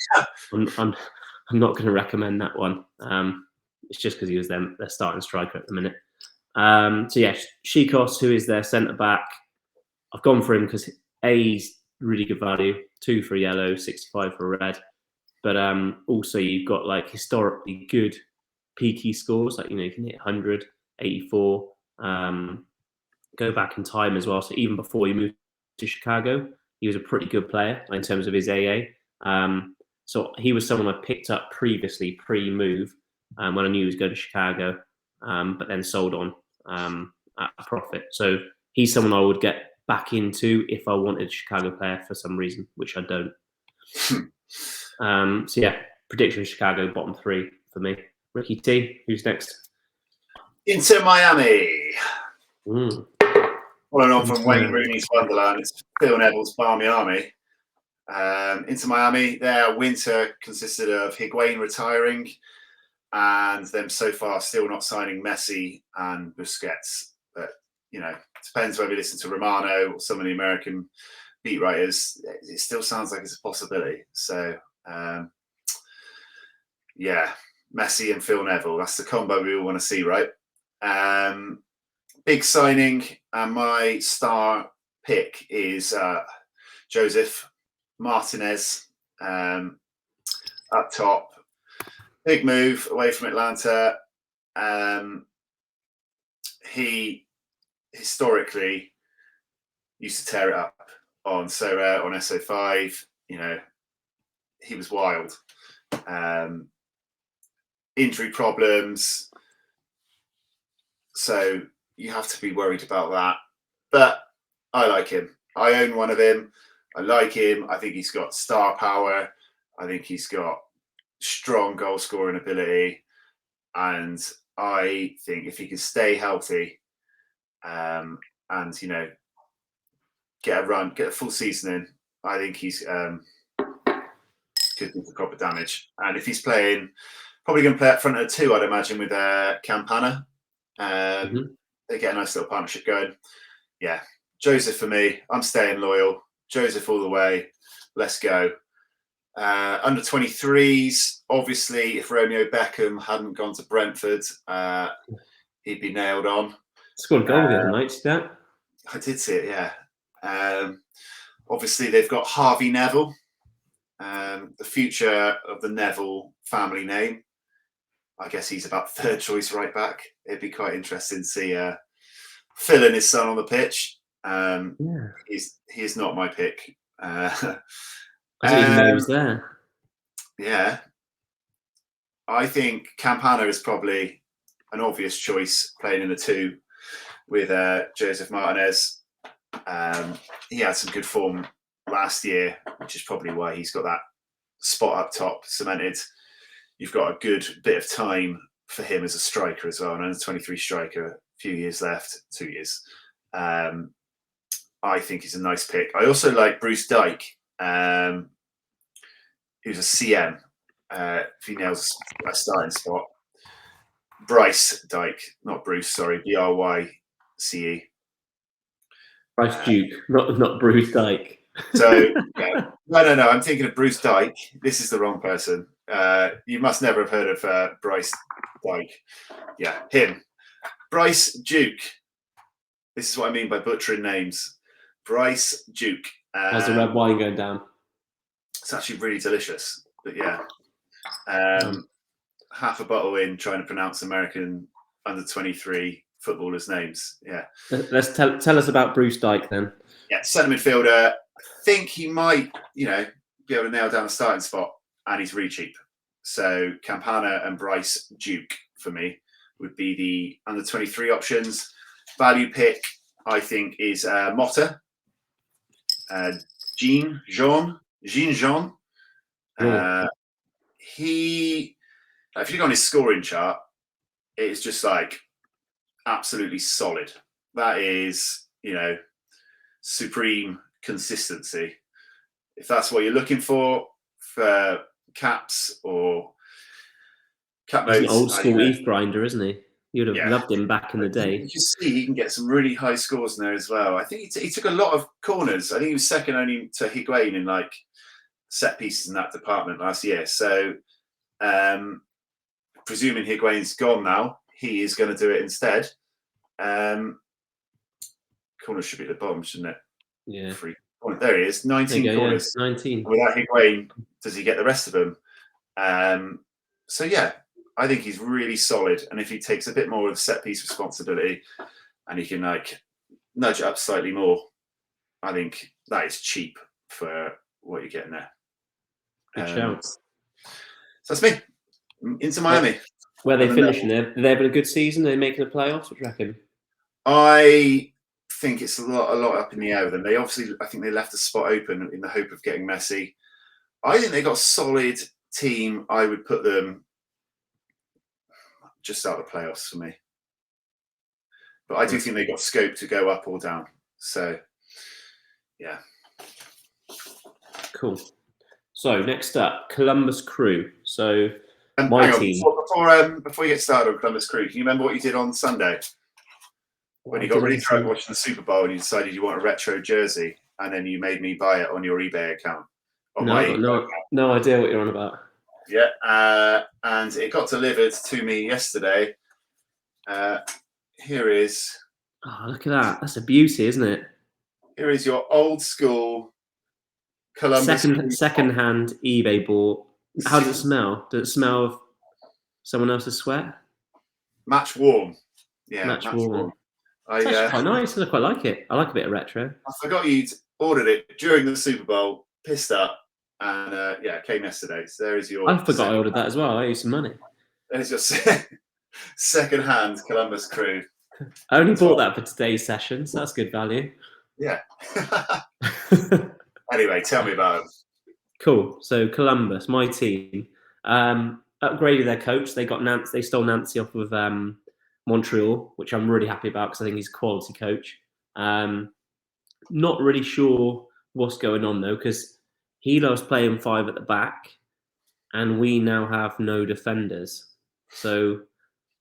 I'm not going to recommend that one. It's just because he was their starting striker at the minute. So yeah, Chicos, who is their centre back, I've gone for him because he's really good value, 2 for a yellow, 65 for a red. But also you've got like historically good peaky scores, like you can hit 100, 84. Go back in time as well. So even before he moved to Chicago, he was a pretty good player in terms of his AA. So he was someone I picked up previously pre-move when I knew he was going to Chicago, but then sold on at a profit. So he's someone I would get back into if I wanted a Chicago player for some reason, which I don't. So yeah, prediction Chicago bottom 3 for me. Ricky T, who's next? Inter Miami. Mm. Following on from Inter Wayne Miami. Rooney's Wonderland, it's Phil Neville's Barmy Army. Inter Miami, their winter consisted of Higuain retiring and them so far still not signing Messi and Busquets. But, you know, depends whether you listen to Romano or some of the American beat writers. It still sounds like it's a possibility. So, yeah, Messi and Phil Neville, that's the combo we all want to see, right? Big signing, and my star pick is Joseph Martinez up top. Big move away from Atlanta. He historically used to tear it up on Sorare, on SO5. You know, he was wild. Injury problems. So you have to be worried about that. But I like him. I own one of him. I like him. I think he's got star power. I think he's got strong goal scoring ability. And I think if he can stay healthy and, you know, get a full season in, I think he's could do the proper damage. And if he's playing, probably going to play up front at 2, I'd imagine, with Campana. They get a nice little partnership going. Yeah, Joseph for me. I'm staying loyal. Joseph all the way. Let's go. Under 23s, obviously, if Romeo Beckham hadn't gone to Brentford, he'd be nailed on. Scored a goal the other night, see that? I did see it, yeah. Obviously, they've got Harvey Neville, the future of the Neville family name. I guess he's about third choice right back. It'd be quite interesting to see Phil and his son on the pitch. He is not my pick. I didn't even know he was there. Yeah. I think Campana is probably an obvious choice playing in the 2 with Joseph Martinez. He had some good form last year, which is probably why he's got that spot up top cemented. You've got a good bit of time for him as a striker as well, an under 23 striker, a few years left, 2 years. I think he's a nice pick. I also like Bruce Dyke, who's a CM. If he nails a starting spot. Bryce Dyke, not Bruce, sorry, Bryce. Bryce Duke, not Bruce Dyke. So, yeah. No, I'm thinking of Bruce Dyke. This is the wrong person. You must never have heard of Bryce Dyke. Yeah, him. Bryce Duke. This is what I mean by butchering names. Bryce Duke. How's the red wine going down? It's actually really delicious. But yeah. Half a bottle in trying to pronounce American under 23 footballers' names. Yeah. Let's tell us about Bruce Dyke then. Yeah, centre midfielder. I think he might, you know, be able to nail down a starting spot, and he's really cheap. So Campana and Bryce Duke for me would be the under 23 options. Value pick, I think, is Motta. Jean Jean. He, if you go on his scoring chart, it's just like absolutely solid. That is, you know, supreme consistency. If that's what you're looking for caps or cap modes, he's an old school ETH grinder, isn't he? You'd have loved him back in the day. You can see he can get some really high scores in there as well. I think he took a lot of corners. I think he was second only to Higuain in like set pieces in that department last year. So, presuming Higuain's gone now, he is going to do it instead. Corners should be at the bottom, shouldn't it? Yeah. There he is, 19 corners. Yeah, 19. Without Higuain, does he get the rest of them? So yeah, I think he's really solid. And if he takes a bit more of set piece responsibility and he can like nudge it up slightly more, I think that is cheap for what you're getting there. Good shout. So that's me. Into Miami. Where are they finishing? They're having a good season. They're making the playoffs. What do you reckon? I think it's a lot up in the air with them. I think they left a spot open in the hope of getting Messi. I think they got a solid team. I would put them just out of the playoffs for me. But I do think they got scope to go up or down. So, yeah. Cool. So next up, Columbus Crew. So my team. Before you get started on Columbus Crew, can you remember what you did on Sunday? When you got really drunk watching the Super Bowl and you decided you want a retro jersey, and then you made me buy it on your eBay account. No idea what you're on about. Yeah, and it got delivered to me yesterday. Here is. Oh, look at that! That's a beauty, isn't it? Here is your old school Columbus second-hand eBay bought. How does it smell? Does it smell of someone else's sweat? Match warm. Yeah, match warm. It's actually quite nice. I quite like it. I like a bit of retro. I forgot you'd ordered it during the Super Bowl. Pissed up, and it came yesterday. So there is your. I forgot I ordered that as well. I owe you some money. There's your second-hand Columbus Crew. I only bought that for today's session, so that's good value. Yeah. Anyway, tell me about it. Cool. So Columbus, my team, upgraded their coach. They got Nancy. They stole Nancy off of Montreal, which I'm really happy about because I think he's a quality coach. Not really sure what's going on though, because he loves playing 5 at the back, and we now have no defenders. So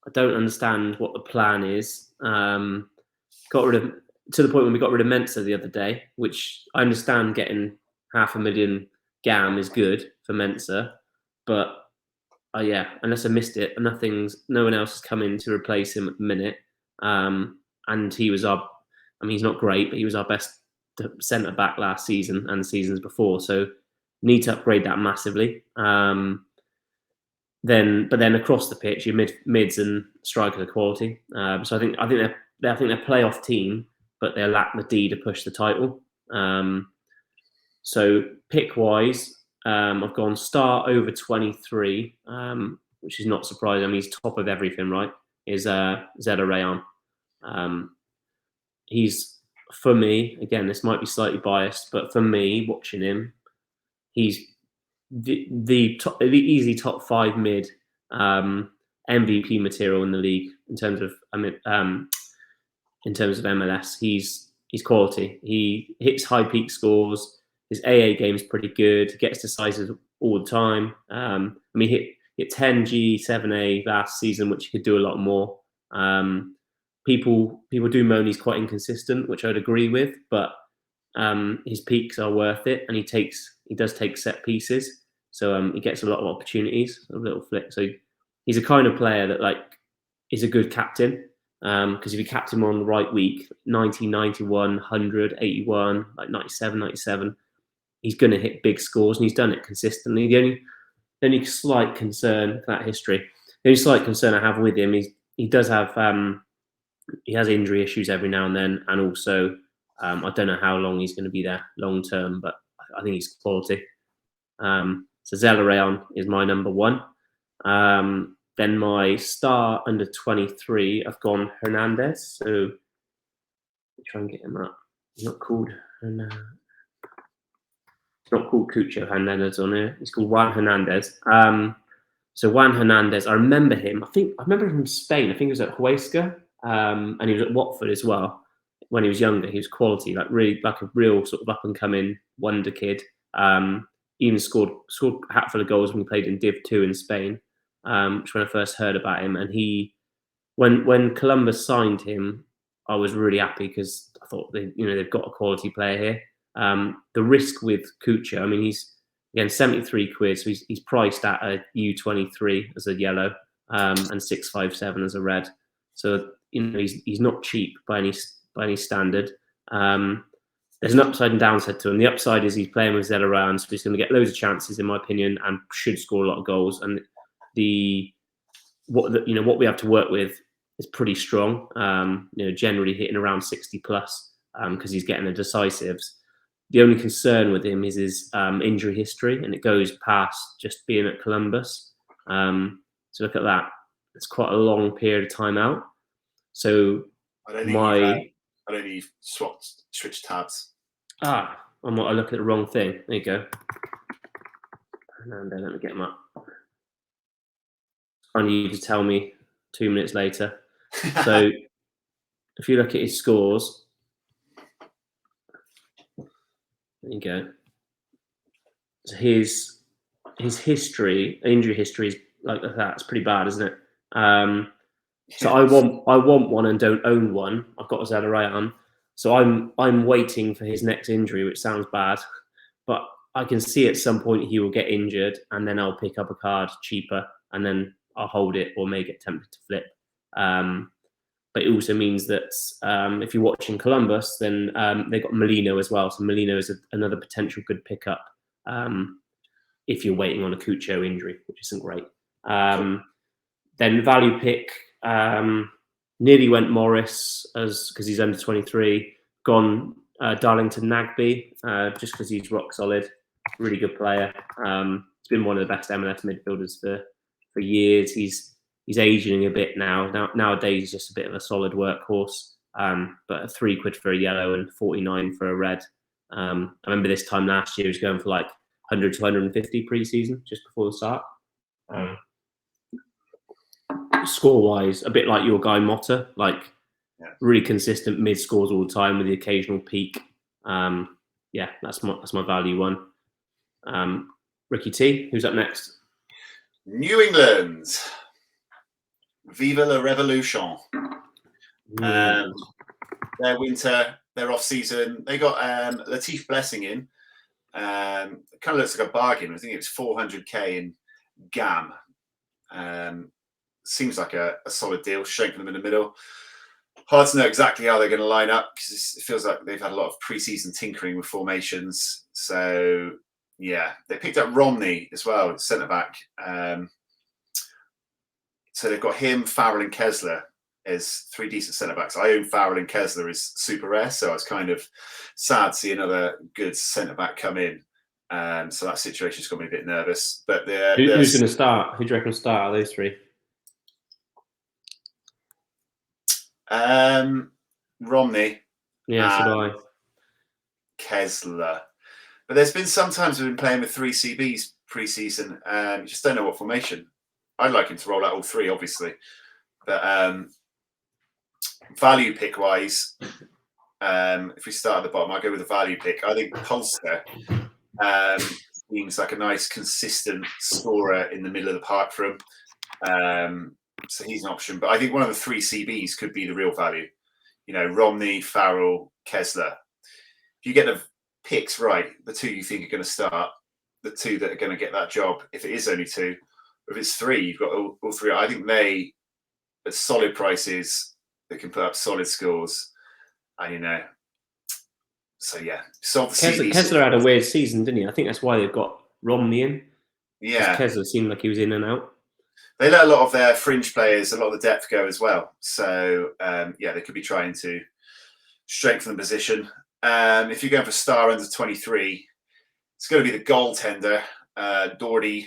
I don't understand what the plan is. Got rid of, to the point when we got rid of Mensa the other day, which I understand getting $500,000 GAM is good for Mensa, but unless I missed it, no one else has come in to replace him at the minute. And he was he's not great, but he was our best centre back last season and seasons before. So need to upgrade that massively. Then across the pitch, your mids and strikers are quality. So I think they're playoff team, but they lack the D to push the title. So pick wise, I've gone star over 23, which is not surprising. I mean, he's top of everything, right? Is Zeta Rayon. He's, for me, again, this might be slightly biased, but for me, watching him, he's the easy top 5 mid MVP material in the league in terms of MLS. He's quality. He hits high peak scores. His AA game's pretty good. He gets decisive all the time. He hit 10 G, 7A last season, which he could do a lot more. People do moan he's quite inconsistent, which I'd agree with, but his peaks are worth it, and he does take set pieces, so he gets a lot of opportunities, a little flick. So he's a kind of player that is a good captain, because if you captain him on the right week, 90, 91, 100, 81, 97, 97, he's going to hit big scores, and he's done it consistently. The only slight concern for that history, the only slight concern I have with him is he does have he has injury issues every now and then, and also I don't know how long he's going to be there long term, but I think he's quality. So Zella Rayon is my number 1. Then my star under 23, I've gone Hernandez. So let me try and get him up. He's not called Cucho Hernandez on here. He's called Juan Hernandez. So Juan Hernandez, I remember him. I remember him from Spain. I think he was at Huesca, and he was at Watford as well. When he was younger, he was quality, a real sort of up and coming wonder kid. Even scored a hatful of goals when he played in Div 2 in Spain, which when I first heard about him. And when Columbus signed him, I was really happy because I thought they've got a quality player here. The risk with Kucha, I mean, he's again 73 quid, so he's priced at a U23 as a yellow, and 657 as a red. So he's not cheap by any standard. There's an upside and downside to him. The upside is he's playing with Zella Rayon, so he's going to get loads of chances, in my opinion, and should score a lot of goals. And what we have to work with is pretty strong. Generally hitting around 60 plus, because he's getting the decisives. The only concern with him is his injury history, and it goes past just being at Columbus. So look at that; it's quite a long period of time out. So I don't need switch tabs. I look at the wrong thing. There you go. And then let me get him up. I need you to tell me 2 minutes later. So if you look at his scores, there you go. So his history, injury history is like that. It's pretty bad, isn't it? So I want one and don't own one. I've got Sorare, so I'm waiting for his next injury, which sounds bad, but I can see at some point he will get injured, and then I'll pick up a card cheaper, and then I'll hold it or may get tempted to flip. But it also means that if you're watching Columbus, then they've got Molino as well. So Molino is another potential good pickup if you're waiting on a Cucho injury, which isn't great. Then value pick, nearly went Morris because he's under 23. Gone Darlington Nagby just because he's rock solid, really good player. He's been one of the best MLS midfielders for years. He's aging a bit now. Nowadays, he's just a bit of a solid workhorse. But £3 for a yellow and 49 for a red. I remember this time last year, he was going for like 100 to 150 pre-season just before the start. Score-wise, a bit like your guy Motta, really consistent mid scores all the time with the occasional peak. That's my value one. Ricky T, who's up next? New England. Viva la Revolution. Their winter, their off season, they got Latif Blessing in. It kind of looks like a bargain. I think it was 400k in GAM. Seems like a solid deal. Strengthen them in the middle. Hard to know exactly how they're going to line up because it feels like they've had a lot of pre-season tinkering with formations. So yeah, they picked up Romney as well, centre back. So they've got him, Farrell, and Kessler as 3 decent centre backs. I own Farrell and Kessler is super rare, so I was kind of sad to see another good centre back come in. So that situation's got me a bit nervous. But who's going to start? Who do you reckon will start out of those 3? Romney. Yeah, so do I. Kessler. But there's been some times we've been playing with 3 CBs pre-season. You just don't know what formation. I'd like him to roll out all 3, obviously. But value pick wise, if we start at the bottom, I'll go with the value pick. I think Polster seems like a nice, consistent scorer in the middle of the park for him. So he's an option. But I think one of the 3 CBs could be the real value. You know, Romney, Farrell, Kessler. If you get the picks right, the 2 you think are going to start, the 2 that are going to get that job, if it is only 2, or if it's 3, you've got all 3. I think they, at solid prices, they can put up solid scores. And, you know, so yeah. Kessler had a weird season, didn't he? I think that's why they've got Romney in. Yeah. Kessler seemed like he was in and out. They let a lot of their fringe players, a lot of the depth go as well. So, they could be trying to strengthen the position. If you're going for star under 23, it's going to be the goaltender, Dordy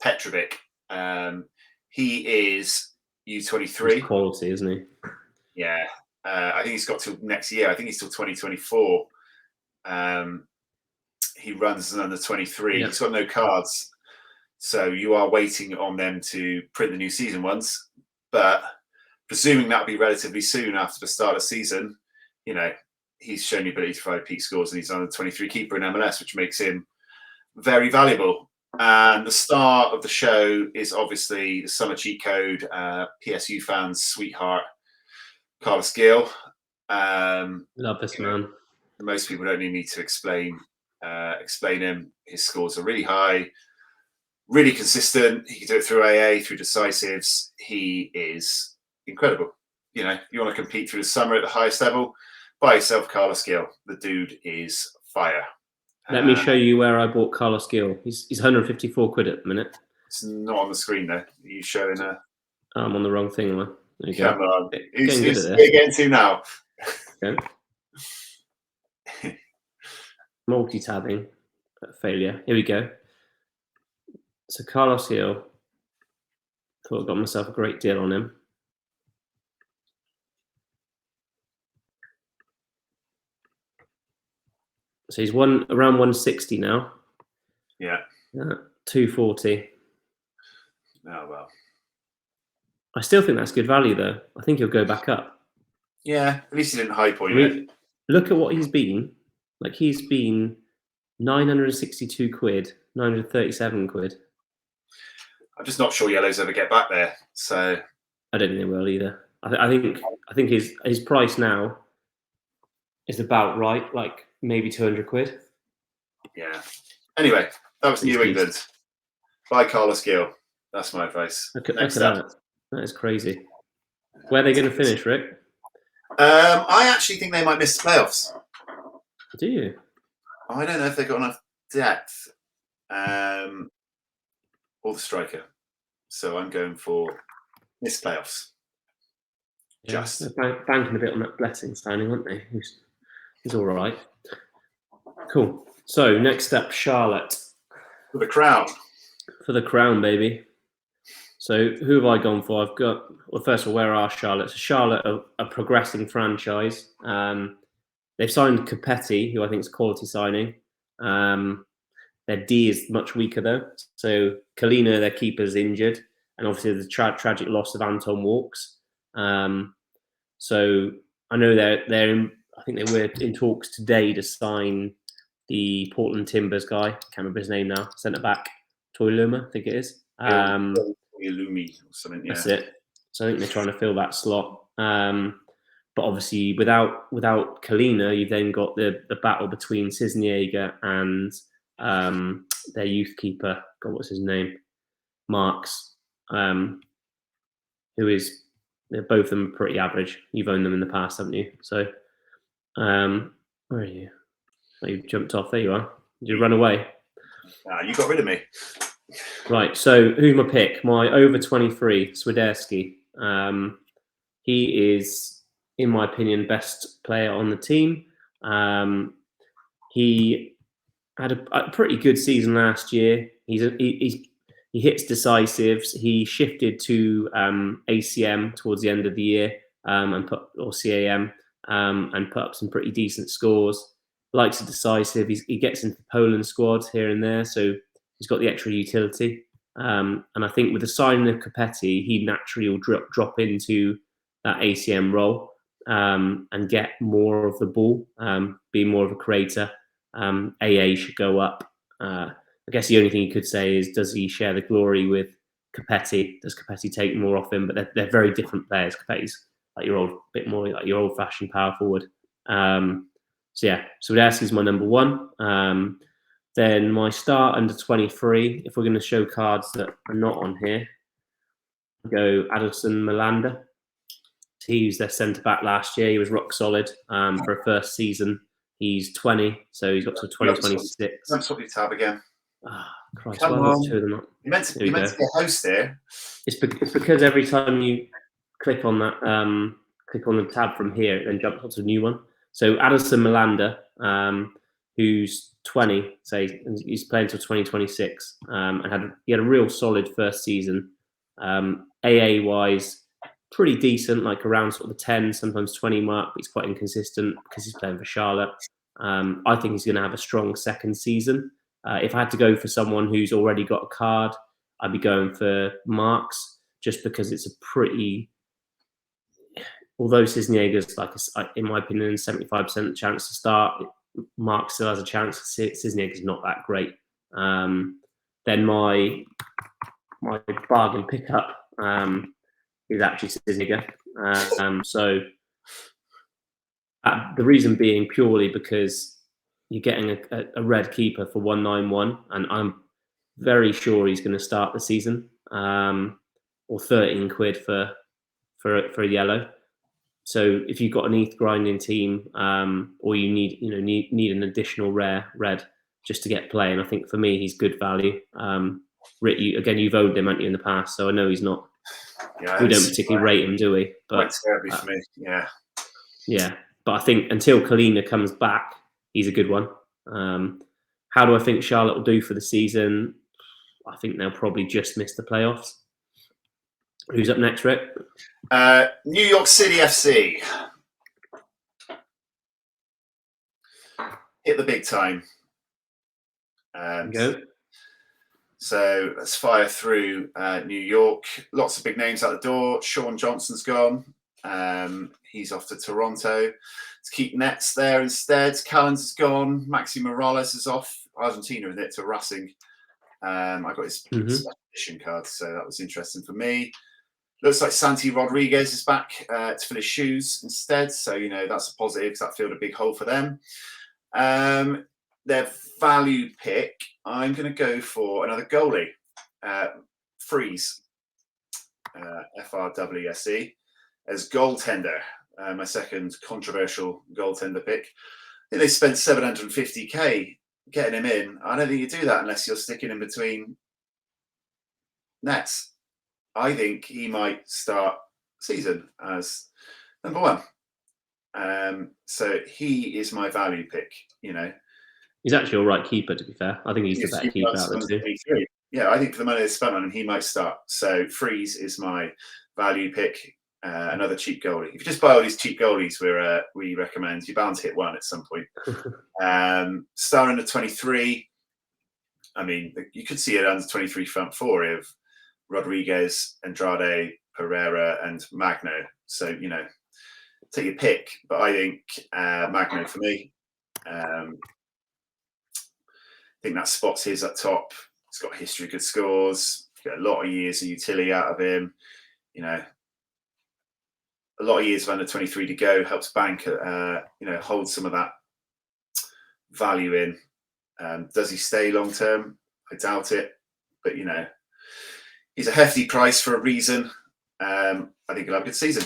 Petrovic. He is U23. He's quality, isn't he? Yeah. I think he's got till next year. I think he's till 2024. He runs as an under 23. Yep. He's got no cards. So you are waiting on them to print the new season ones. But presuming that'll be relatively soon after the start of the season, you know, he's shown the ability to provide peak scores and he's under 23 keeper in MLS, which makes him very valuable. And the star of the show is obviously the summer cheat code, PSU fans' sweetheart, Carlos Gil. Love this man. Most people don't need me to explain him. His scores are really high, really consistent. He can do it through AA, through decisives. He is incredible. You know, you want to compete through the summer at the highest level, buy yourself Carlos Gil. The dude is fire. Let me show you where I bought Carlos Gil. He's 154 quid at the minute. It's not on the screen though. Are you showing a? I'm on the wrong thing, am I? There you Come go. on. Who's getting to now? Okay. Multi-tabbing. Failure. Here we go. So Carlos Gil. Thought I got myself a great deal on him. So he's around 160 now. Yeah. 240. Oh well. I still think that's good value, though. I think he'll go back up. Yeah, at least he didn't high point I mean, it. look at what he's been. Like, he's been 962 quid, 937 quid. I'm just not sure yellows ever get back there. So I don't think they will either. I think his price now is about right, like maybe 200 quid. yeah. Anyway, that was He's New England. Buy Carlos Gill. That's my advice. Look at Next up. that. That is crazy. Where are they going to finish, Rick? I actually think they might miss the playoffs. Do you? I don't know if they've got enough depth or the striker. So I'm going for miss playoffs. Yeah, they're banking a bit on that Blessing signing, aren't they? He's all right. Cool. So next up, Charlotte. For the crown. For the crown, baby. So who have I gone for? I've got, well, first of all, where are Charlotte? So Charlotte are a progressing franchise. They've signed Capetti, who I think is a quality signing. Their D is much weaker, though. So Kalina, their keeper, is injured. And obviously the tragic loss of Anton Walks. So I know they're in, I think they were in talks today to sign the Portland Timbers guy. Can't remember his name now. Centre back, Toiluma, I think it is. Illumi or something. Yeah. That's it. So I think they're trying to fill that slot. But obviously, without Kalina, you've then got the battle between Cisniega and their youth keeper. God, what's his name? Marks, who is. They're both of them pretty average. You've owned them in the past, haven't you? So, where are you? Oh, you jumped off. There you are. Did you run away? You got rid of me. Right. So, who's my pick? My over 23, Swiderski. He is, in my opinion, best player on the team. He had a pretty good season last year. He hits decisives. He shifted to ACM towards the end of the year and CAM and put up some pretty decent scores. Likes a decisive. He gets into the Poland squad here and there, so he's got the extra utility. And I think with the signing of Capetti, he naturally will drop into that ACM role and get more of the ball, be more of a creator. AA should go up. I guess the only thing you could say is, does he share the glory with Capetti? Does Capetti take more off him? But they're very different players. Capetti's like bit more like your old-fashioned power forward. So yeah, Swiderski's my number one. Then my start under 23. If we're going to show cards that are not on here, go Adelson Malanda. He was their centre back last year. He was rock solid for a first season. He's 20, so he's got to 2026. Don't swap your tab again. Christ, Come why on. two of them up? You meant to be a host there. It's because every time you click on that, click on the tab from here, it then jumps onto a new one. So Adelson Malanda, who's 20, say he's playing until 2026, and he had a real solid first season. AA wise, pretty decent, like around sort of the 10, sometimes 20 mark, but he's quite inconsistent because he's playing for Charlotte. I think he's going to have a strong second season. If I had to go for someone who's already got a card, I'd be going for Marks, just because it's a pretty. Although Cisniega's in my opinion, 75% chance to start, Marks still has a chance. Cisniega's not that great. Then my bargain pickup is actually Cisniega. So the reason being purely because you're getting a red keeper for 191, and I'm very sure he's going to start the season, or 13 quid for a yellow. So if you've got an ETH grinding team, or you need an additional rare red just to get playing, I think for me he's good value. Rick, you've owned him, haven't you, in the past? So I know he's not. Yeah, we don't particularly rate him, do we? But terribly for me, yeah. Yeah, but I think until Kalina comes back, he's a good one. How do I think Charlotte will do for the season? I think they'll probably just miss the playoffs. Who's up next, Rick? New York City FC. Hit the big time. Go. So let's fire through New York. Lots of big names out the door. Sean Johnson's gone. He's off to Toronto. To keep Nets there instead. Callens is gone. Maxi Morales is off. Argentina in it to Racing. I got his special edition card, so that was interesting for me. Looks like Santi Rodriguez is back to fill his shoes instead. So, that's a positive because that filled a big hole for them. Their value pick, I'm going to go for another goalie, Freeze, FRWSE, as goaltender. My second controversial goaltender pick. I think they spent 750k getting him in. I don't think you do that unless you're sticking in between nets. I think he might start season as number one. So he is my value pick, He's actually all right keeper, to be fair. I think he's the better keeper out of the two. Yeah, I think for the money they spent on him, he might start. So Freeze is my value pick. Another cheap goalie. If you just buy all these cheap goalies, we recommend, you're bound to hit one at some point. Star under 23. I mean, you could see it under 23 front four of Rodriguez, Andrade, Pereira, and Magno. So, take your pick. But I think Magno for me. I think that spots his at top. He's got a history of good scores. Get a lot of years of utility out of him. A lot of years of under 23 to go, helps bank, hold some of that value in. Does he stay long term? I doubt it. But, he's a hefty price for a reason. I think he'll have a good season.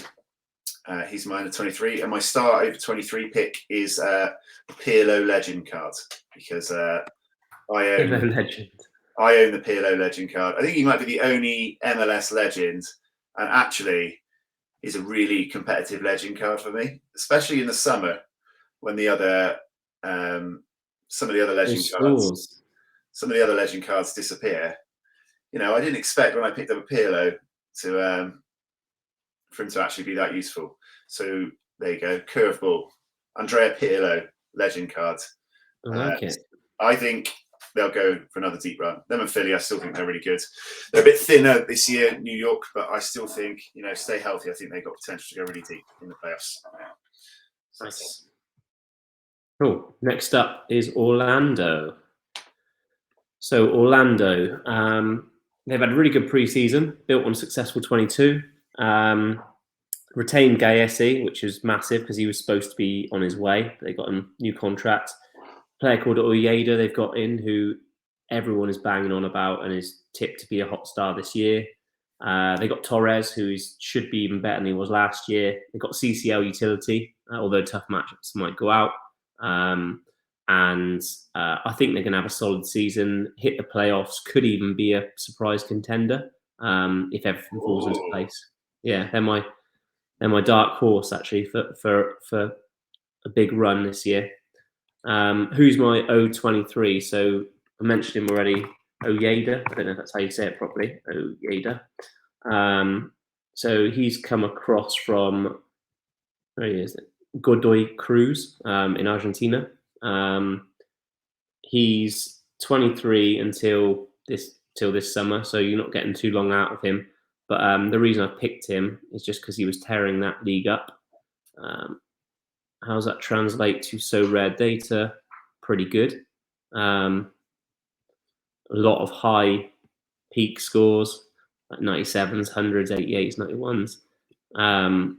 He's my under 23. And my star over 23 pick is a Pirlo Legend card because I own the Pirlo Legend card. I think he might be the only MLS legend. And actually, is a really competitive legend card for me, especially in the summer when the other some of the other legend cards disappear. I didn't expect when I picked up a Pirlo for him to actually be that useful. So there you go, curveball, Andrea Pirlo legend card. I like it. I think they'll go for another deep run. Them and Philly, I still think they're really good. They're a bit thinner this year, New York, but I still think, stay healthy. I think they've got potential to go really deep in the playoffs. So cool. Next up is Orlando. So Orlando, they've had a really good preseason, built on a successful 22. Retained Gaesi, which is massive because he was supposed to be on his way. They got a new contract. Player called Oyeda they've got in, who everyone is banging on about and is tipped to be a hot star this year. They got Torres, who should be even better than he was last year. They got CCL utility, although tough matchups might go out. And I think they're going to have a solid season, hit the playoffs, could even be a surprise contender if everything falls into place. Yeah, they're my dark horse actually for a big run this year. Who's my O23? So I mentioned him already, Oyeda. I don't know if that's how you say it properly, Oyeda. So he's come across from, where is it? Godoy Cruz in Argentina. He's 23 until this summer, so you're not getting too long out of him. But the reason I picked him is just because he was tearing that league up. How does that translate to so rare data? Pretty good. A lot of high peak scores, like 97s, 100s, 88s, 91s.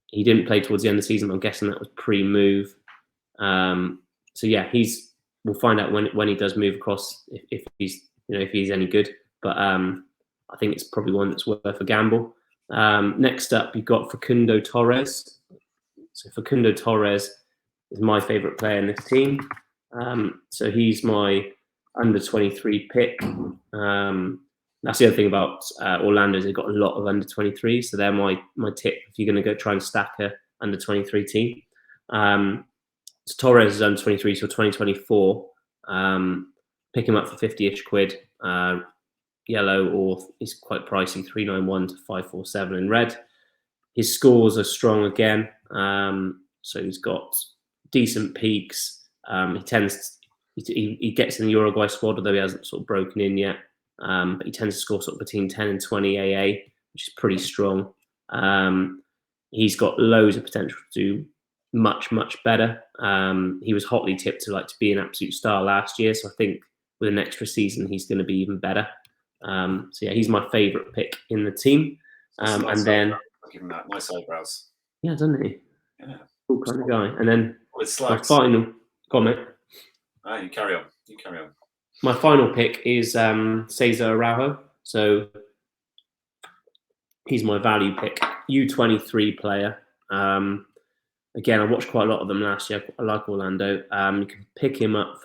He didn't play towards the end of the season. I'm guessing that was pre-move. So yeah, we'll find out when he does move across if he's any good. But I think it's probably one that's worth a gamble. Next up, you've got Facundo Torres. So Facundo Torres is my favourite player in this team. So he's my under 23 pick. That's the other thing about Orlando is they've got a lot of under 23, so they're my tip if you're going to go try and stack a under 23 team. So Torres is under 23 till 2024. Pick him up for 50-ish quid. Yellow, or he's quite pricey, 391 to 547 in red. His scores are strong again. So he's got decent peaks. He tends he gets in the Uruguay squad, although he hasn't sort of broken in yet. But he tends to score sort of between 10 and 20 AA, which is pretty strong. He's got loads of potential to do much, much better. He was hotly tipped to be an absolute star last year, so I think with an extra season, he's going to be even better. So yeah, he's my favourite pick in the team. And then I'll give him that. Nice eyebrows. Yeah, doesn't he? Yeah. Cool kind of guy. And then my slugs. final comment. You carry on. My final pick is Cesar Araujo. So he's my value pick. U23 player. Again, I watched quite a lot of them last year. I like Orlando. You can pick him up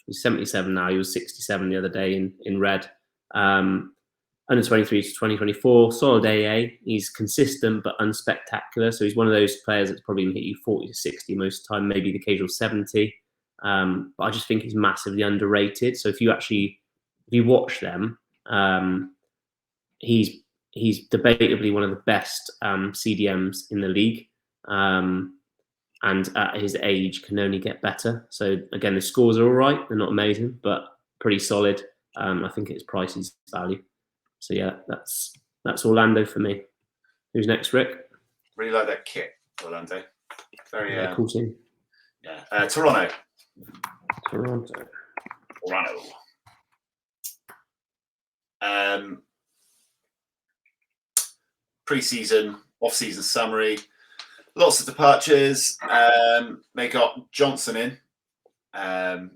he's 77 now. He was 67 the other day in red. Under 23 to 2024, solid AA. He's consistent but unspectacular. So he's one of those players that's probably going to hit you 40 to 60 most of the time, maybe the occasional 70. But I just think he's massively underrated. So if you watch them, he's debatably one of the best CDMs in the league. And at his age can only get better. So again, the scores are all right. They're not amazing, but pretty solid. I think its price is value. So yeah, that's Orlando for me. Who's next, Rick? Really like that kit, Orlando. Very cool team. Yeah, Toronto. Pre-season, off-season summary. Lots of departures. They got Johnson in to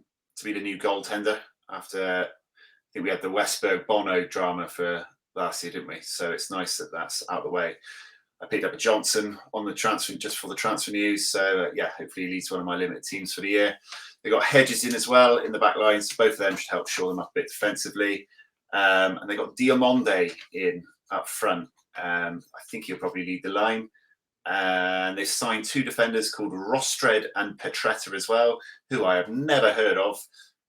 be the new goaltender after I think we had the Westberg Bono drama for last year, didn't we? So it's nice that that's out of the way. I picked up a Johnson on the transfer just for the transfer news. So yeah, hopefully he leads one of my limited teams for the year. They got Hedges in as well in the back line, so both of them should help shore them up a bit defensively. And they got Diamonde in up front. I think he'll probably lead the line. And they signed two defenders called Rostred and Petretta as well, who I have never heard of,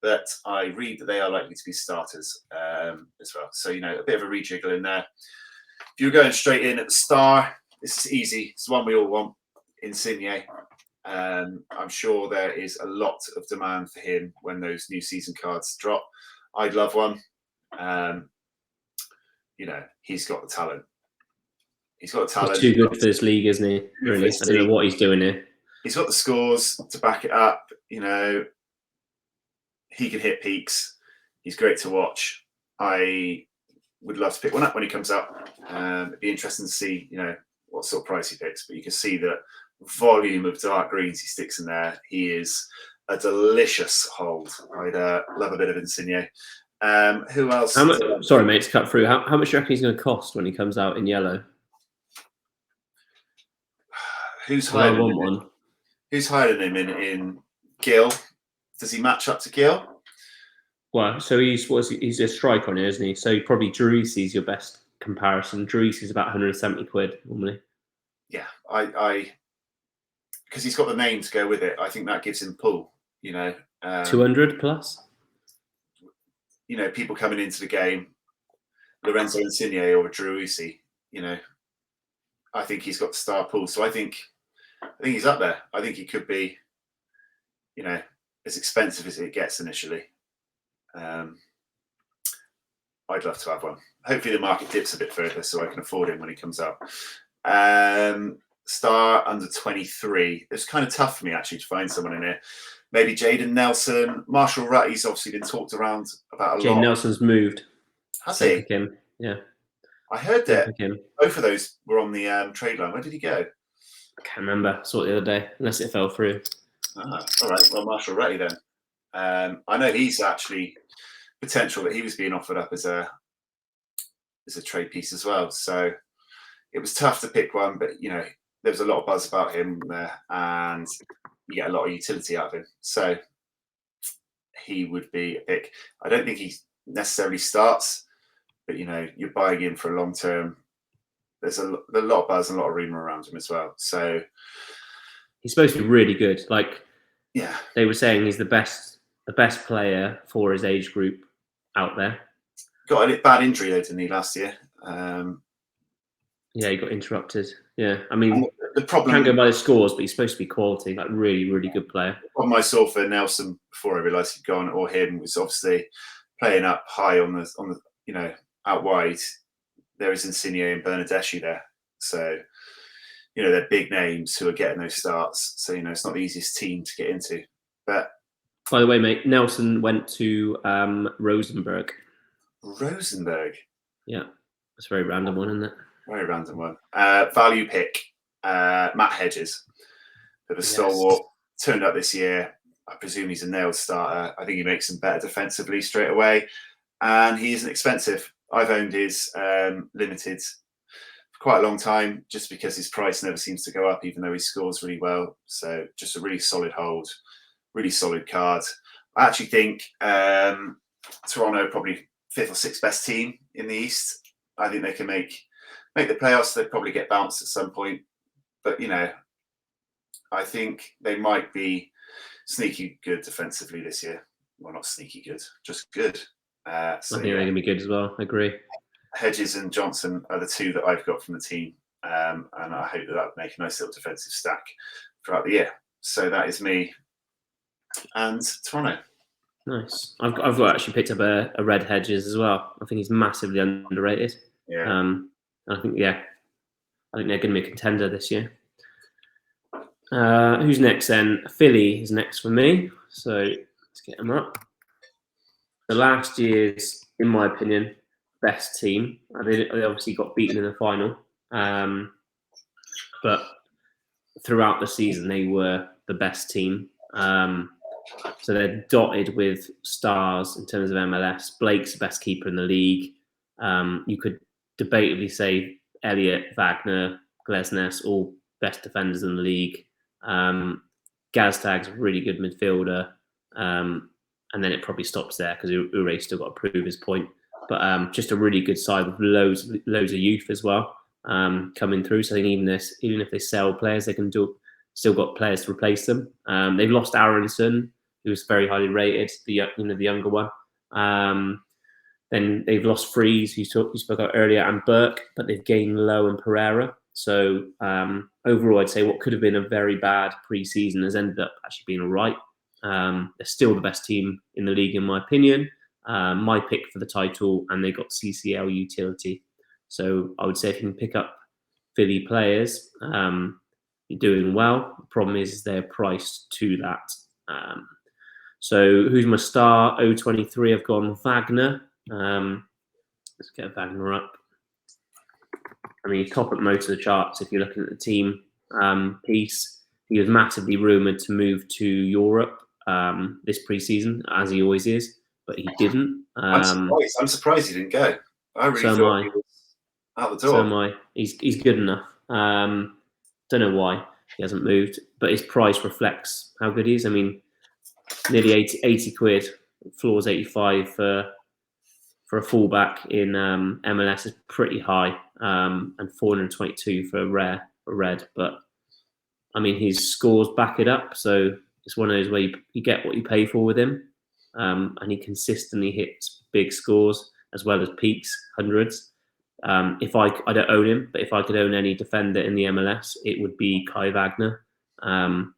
but I read that they are likely to be starters as well. So, a bit of a rejiggle in there. If you're going straight in at the star, this is easy. It's the one we all want, Insigne. I'm sure there is a lot of demand for him when those new season cards drop. I'd love one. He's got the talent. He's too good for this league, isn't he? Really, I don't know what he's doing here. He's got the scores to back it up. He can hit peaks. He's great to watch. I would love to pick one up when he comes out. It'd be interesting to see, what sort of price he picks. But you can see the volume of dark greens he sticks in there. He is a delicious hold. I'd love a bit of Insigne. Who else? Sorry, mate, to cut through. How much do you reckon he's going to cost when he comes out in yellow? Who's higher than him in Gill? Does he match up to Gill? Well, so he's a striker on here, isn't he? So probably Druisi is your best comparison. Druisi is about 170 quid normally. Yeah, I because he's got the name to go with it. I think that gives him pull. 200 plus. People coming into the game, Lorenzo Insigne or Druisi. I think he's got the star pull. So I think he's up there. I think he could be, as expensive as it gets initially. I'd love to have one. Hopefully the market dips a bit further so I can afford him when he comes out. Star under 23. It's kind of tough for me actually to find someone in here. Maybe Jaden Nelson. Marshall Rutty's obviously been talked around about a lot. Jaden Nelson's moved. Has he? Yeah. I heard that both of those were on the trade line. Where did he go? I can't remember. I saw it the other day, unless it fell through. All right. Well, Marshall Rutty then. I know he's actually potential that he was being offered up as a trade piece as well. So it was tough to pick one, but there was a lot of buzz about him there, and you get a lot of utility out of him. So he would be a pick. I don't think he necessarily starts, but you're buying him for a long term. There's a lot of buzz and a lot of rumour around him as well. So he's supposed to be really good. Yeah, they were saying he's the best player for his age group out there. Got a bad injury though, didn't he, last year? Yeah, he got interrupted. Yeah, I mean, the problem Can't go by the scores, but he's supposed to be quality, like really, really good player. The problem I saw for Nelson before I realised he'd gone, or him, was obviously playing up high on the out wide. There is Insigne and Bernardeschi there, so they're big names who are getting those starts. So it's not the easiest team to get into. But by the way, mate, Nelson went to Rosenborg. Rosenborg. Yeah, that's a very random one, isn't it? Very random one. Value pick. Matt Hedges, bit of a stalwart, turned up this year. I presume he's a nailed starter. I think he makes them better defensively straight away, and he isn't expensive. I've owned his limited for quite a long time, just because his price never seems to go up, even though he scores really well. So just a really solid hold, really solid card. I actually think Toronto are probably 5th or 6th best team in the East. I think they can make the playoffs. They'd probably get bounced at some point. But, I think they might be sneaky good defensively this year. Well, not sneaky good, just good. I think they're going to be good as well. I agree. Hedges and Johnson are the two that I've got from the team. And I hope that would make a nice little defensive stack throughout the year. So that is me and Toronto. Nice. I've actually picked up a red Hedges as well. I think he's massively underrated. Yeah. I think they're going to be a contender this year. Who's next then? Philly is next for me. So let's get them up. The last year's, in my opinion, best team. They obviously got beaten in the final. But throughout the season, they were the best team. So they're dotted with stars in terms of MLS. Blake's the best keeper in the league. You could debatably say Elliott, Wagner, Glesnes, all best defenders in the league. Gaztag's a really good midfielder. And then it probably stops there because Ure's still got to prove his point. But just a really good side with loads of youth as well coming through. So I think even if they sell players, they can still got players to replace them. They've lost Aronson, who was very highly rated, the younger one. Then they've lost Freeze, who you spoke about earlier, and Burke, but they've gained Lowe and Pereira. So overall, I'd say what could have been a very bad pre-season has ended up actually being all right. They're still the best team in the league, in my opinion. My pick for the title, and they got CCL utility. So I would say if you can pick up Philly players, you're doing well. The problem is they're priced to that. So who's my star? 023, I've gone Wagner. Let's get Wagner up. I mean, he's top at most of the charts if you're looking at the team piece. He was massively rumoured to move to Europe this pre-season, as he always is, but he didn't. I'm surprised he didn't go. I really thought he was out the door. So am I. He's good enough. Don't know why he hasn't moved, but his price reflects how good he is. I mean, nearly 80 quid, floor's 85 for a fullback in MLS is pretty high, and 422 for a red. But I mean, his scores back it up, so it's one of those where you get what you pay for with him, and he consistently hits big scores as well as peaks, hundreds. If I don't own him, but if I could own any defender in the MLS, it would be Kai Wagner. I'm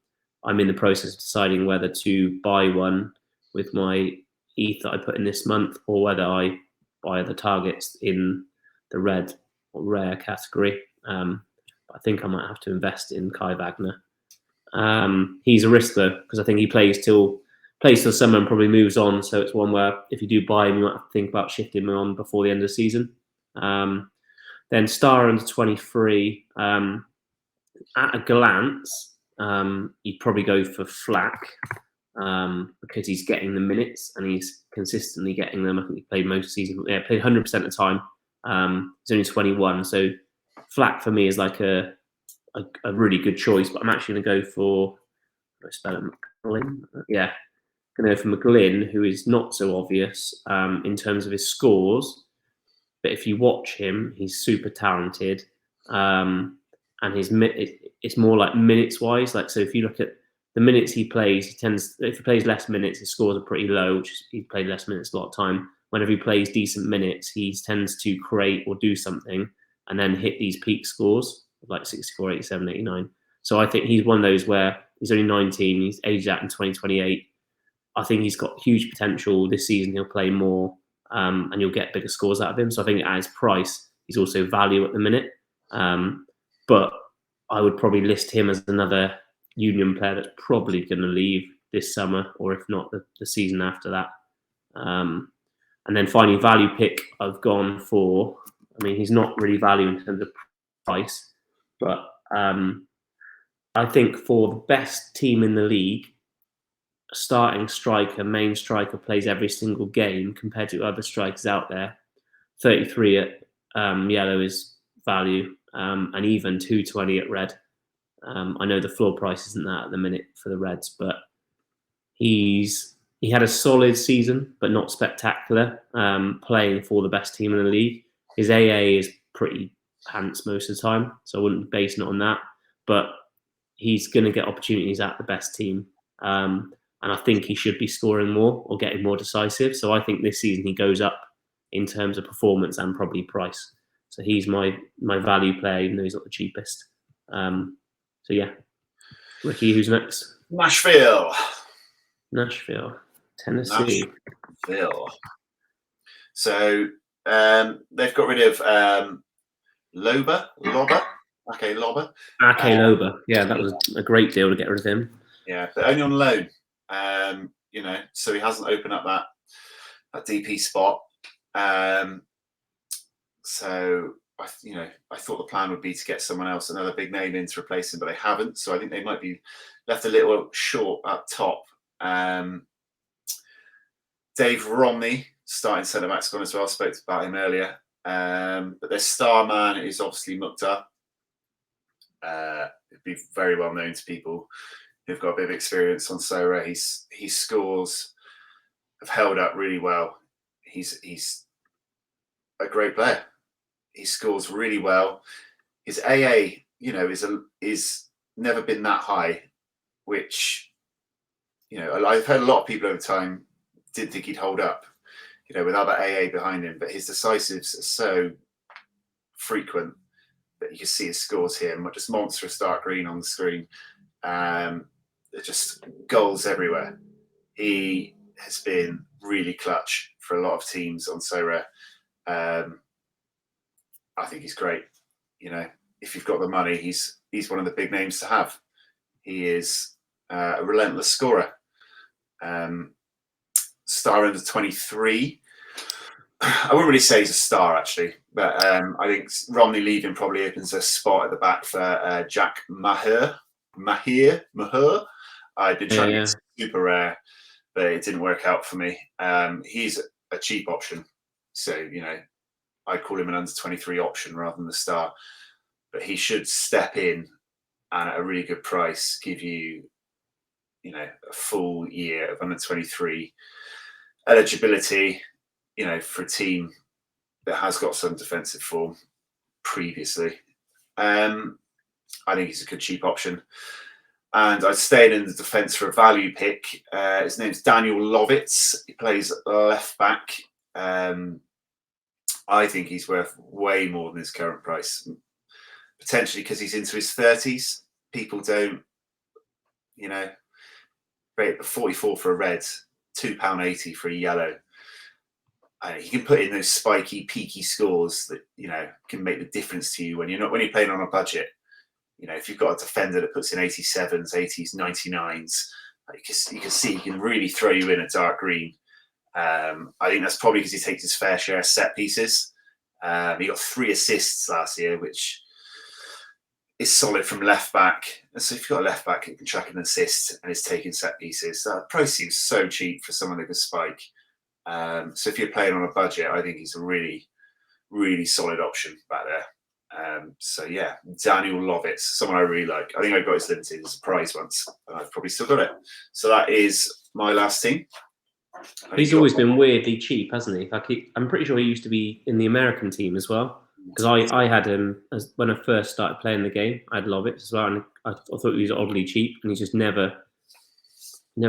in the process of deciding whether to buy one with my ETH that I put in this month, or whether I buy the targets in the red or rare category. I think I might have to invest in Kai Wagner. He's a risk though, because I think he plays till summer and probably moves on. So it's one where if you do buy him, you might have to think about shifting him on before the end of the season. Then star under 23. At a glance, you'd probably go for Flack because he's getting the minutes and he's consistently getting them. I think he played most of the season. Yeah, played 100% of the time. He's only 21, so Flack for me is like a really good choice. But I'm actually going to go for, how do I spell it? McGlynn? Yeah, going to go for McGlynn, who is not so obvious in terms of his scores. But if you watch him, he's super talented, and it's more like minutes wise. Like, so if you look at the minutes he plays, if he plays less minutes, his scores are pretty low. Which is, he played less minutes a lot of time. Whenever he plays decent minutes, he tends to create or do something and then hit these peak scores. like 64, 87, 89. So I think he's one of those where he's only 19, he's aged out in 2028. I think he's got huge potential this season. He'll play more, and you'll get bigger scores out of him. So I think at his price, he's also value at the minute. But I would probably list him as another Union player that's probably going to leave this summer, or if not, the season after that. And then finally, value pick, I've gone for, I mean, he's not really value in terms of price, but I think for the best team in the league, a starting striker, main striker, plays every single game compared to other strikers out there. 33 at yellow is value, and even 220 at red. I know the floor price isn't that at the minute for the Reds, but he had a solid season, but not spectacular, playing for the best team in the league. His AA is pretty pants most of the time, so I wouldn't be basing it on that. But he's going to get opportunities at the best team. And I think he should be scoring more or getting more decisive. So I think this season he goes up in terms of performance and probably price. So he's my value player, even though he's not the cheapest. So yeah. Ricky, who's next? Nashville, Tennessee. Nashville. So they've got rid of Loba. Okay, Loba. Yeah, that was a great deal to get rid of him. Yeah, but only on loan. So he hasn't opened up that DP spot. So I thought the plan would be to get someone else, another big name in to replace him, but they haven't. So I think they might be left a little short up top. Dave Romney, starting centre back's gone as well. Spoke about him earlier. But their star man is obviously Mukhtar. It'd be very well known to people who've got a bit of experience on Sorare. His scores have held up really well. He's a great player. He scores really well. His AA, is never been that high, which, I've heard a lot of people over time didn't think he'd hold up, without that AA behind him. But his decisives are so frequent that you can see his scores here, just monstrous dark green on the screen. They're just goals everywhere. He has been really clutch for a lot of teams on Sorare. I think he's great. If you've got the money, he's one of the big names to have. He is a relentless scorer. Star under 23. I wouldn't really say he's a star, actually, but I think Romney leaving probably opens a spot at the back for Jack Mahir. I've been trying to get super rare, but it didn't work out for me. He's a cheap option, so I call him an under 23 option rather than the star. But he should step in and at a really good price give you, a full year of under 23 eligibility, for a team that has got some defensive form previously. I think he's a good cheap option. And I'd stay in the defence for a value pick. His name's Daniel Lovitz. He plays left back. I think he's worth way more than his current price. Potentially because he's into his 30s. People don't, rate 44 for a red, £2.80 for a yellow. He can put in those spiky, peaky scores that, can make the difference to you when you're playing on a budget. If you've got a defender that puts in 87s, 80s, 99s, you can see he can really throw you in a dark green. I think that's probably because he takes his fair share of set pieces. He got 3 assists last year, which is solid from left back. And so if you've got a left back who can track an assist and is taking set pieces, that price seems so cheap for someone that can spike. So if you're playing on a budget, I think he's a really, really solid option back there. So yeah, Daniel Lovitz, someone I really like. I think I got his limited as a prize once, and I've probably still got it. So that is my last team. He's always been weirdly cheap, hasn't he? I'm pretty sure he used to be in the American team as well. Because I had him when I first started playing the game. I had Lovitz as well, and I thought he was oddly cheap, and he just never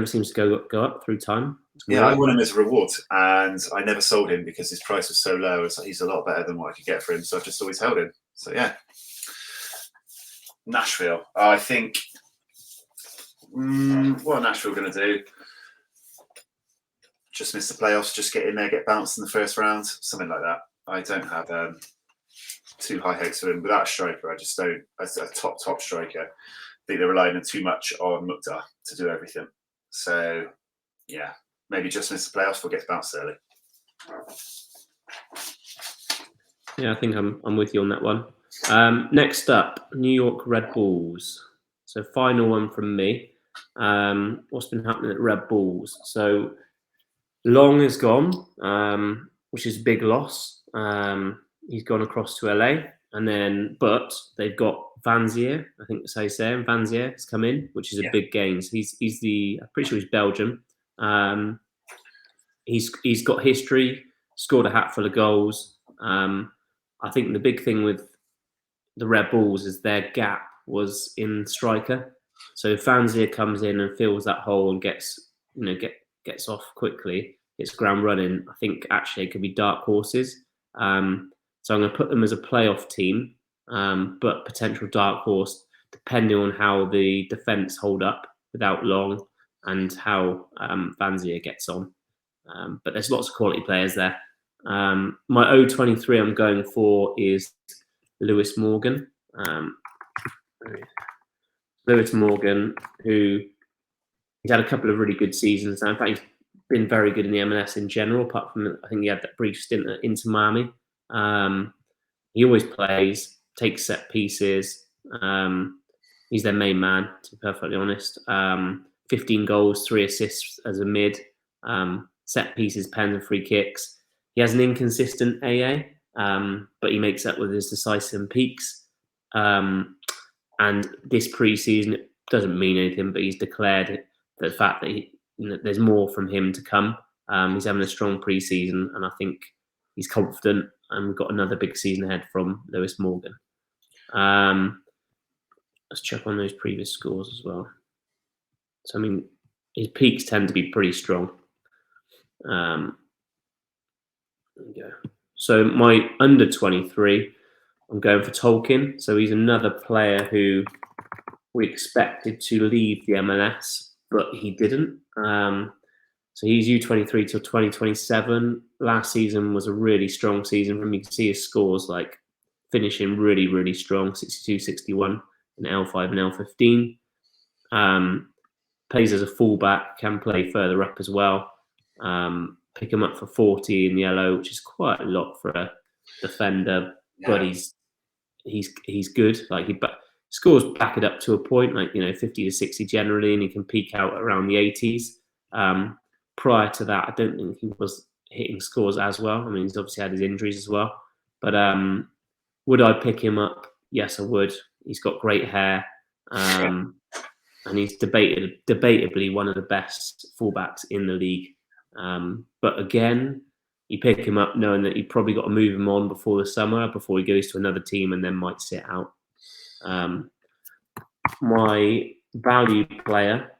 seems to go up through time. Yeah, I won him as a reward, and I never sold him because his price was so low. So he's a lot better than what I could get for him, so I've just always held him. So yeah, Nashville. I think. What are Nashville going to do? Just miss the playoffs, just get in there, get bounced in the first round, something like that. I don't have too high hopes for him. Without a striker, I just don't. As a top striker, I think they're relying too much on Mukhtar to do everything. So, yeah, maybe just miss the playoffs or get bounced early. Yeah, I think I'm with you on that one. Next up, New York Red Bulls. So final one from me. What's been happening at Red Bulls? So Long is gone, which is a big loss. He's gone across to LA, but they've got Vanzier. I think that's how you say him. Vanzier has come in, which is a big gain. So I'm pretty sure he's Belgian. He's got history. Scored a hat full of goals. I think the big thing with the Red Bulls is their gap was in striker. So if Vanzier comes in and fills that hole and gets off quickly, gets ground running, I think actually it could be dark horses. So I'm going to put them as a playoff team, but potential dark horse depending on how the defence hold up without Long and how Vanzier gets on. But there's lots of quality players there. My 023 I'm going for is Lewis Morgan. Lewis Morgan, who he's had a couple of really good seasons. In fact, he's been very good in the MLS in general, apart from I think he had that brief stint at Inter Miami. He always plays, takes set pieces. He's their main man, to be perfectly honest. 15 goals, 3 assists as a mid. Set pieces, pens and free kicks. He has an inconsistent AA, but he makes up with his decisive peaks. And this pre-season, it doesn't mean anything, but he's declared the fact that there's more from him to come. He's having a strong pre-season, and I think he's confident, and we've got another big season ahead from Lewis Morgan. Let's check on those previous scores as well. So, I mean, his peaks tend to be pretty strong. There we go. So my under 23, I'm going for Tolkien. So he's another player who we expected to leave the MLS, but he didn't. So he's U23 till 2027. Last season was a really strong season for him. You can see his scores like finishing really, really strong, 62, 61 in L5 and L15. Plays as a fullback, can play further up as well. Pick him up for 40 in yellow, which is quite a lot for a defender, but he's good. Like he scores back it up to a point, like 50 to 60 generally, and he can peak out around the 80s. Prior to that, I don't think he was hitting scores as well. I mean, he's obviously had his injuries as well. But would I pick him up? Yes, I would. He's got great hair, and he's debatably one of the best fullbacks in the league. But again, you pick him up knowing that you probably got to move him on before the summer, before he goes to another team and then might sit out. My value player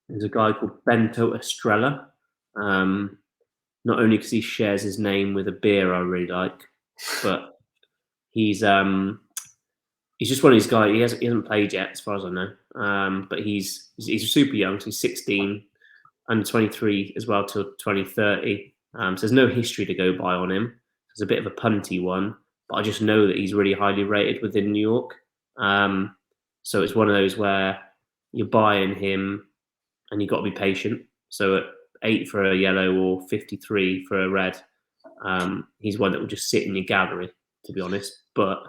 is a guy called Bento Estrella. Not only because he shares his name with a beer I really like, but he's just one of these guys. He hasn't played yet, as far as I know. But he's super young. So he's 16, under 23 as well till 2030. So there's no history to go by on him. It's a bit of a punty one, but I just know that he's really highly rated within New York. So it's one of those where you're buying him and you've got to be patient. So at 8 for a yellow or 53 for a red, he's one that will just sit in your gallery, to be honest. But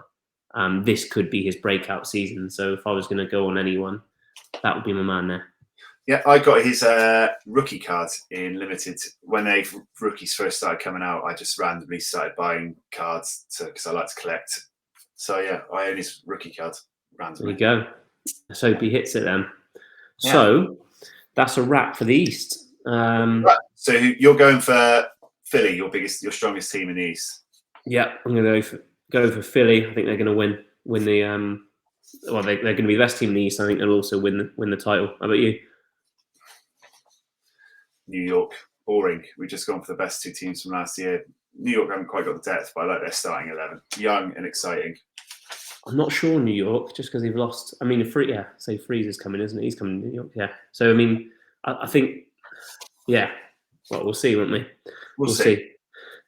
this could be his breakout season. So if I was going to go on anyone, that would be my man there. Yeah, I got his rookie card in Limited. When rookies first started coming out, I just randomly started buying cards because I like to collect. So yeah, I own his rookie card randomly. There you go. Let's hope he hits it then. Yeah. So that's a wrap for the East. Right. So you're going for Philly, your strongest team in the East. Yeah, I'm going to go for Philly. I think they're going to win the. They're going to be the best team in the East. I think they'll also win the title. How about you? New York, boring. We've just gone for the best 2 teams from last year. New York haven't quite got the depth, but I like their starting 11. Young and exciting. I'm not sure New York, just because they've lost. I mean, Freezer's coming, isn't it? He's coming to New York, yeah. So I mean, I think, yeah. Well, we'll see, won't we? We'll see.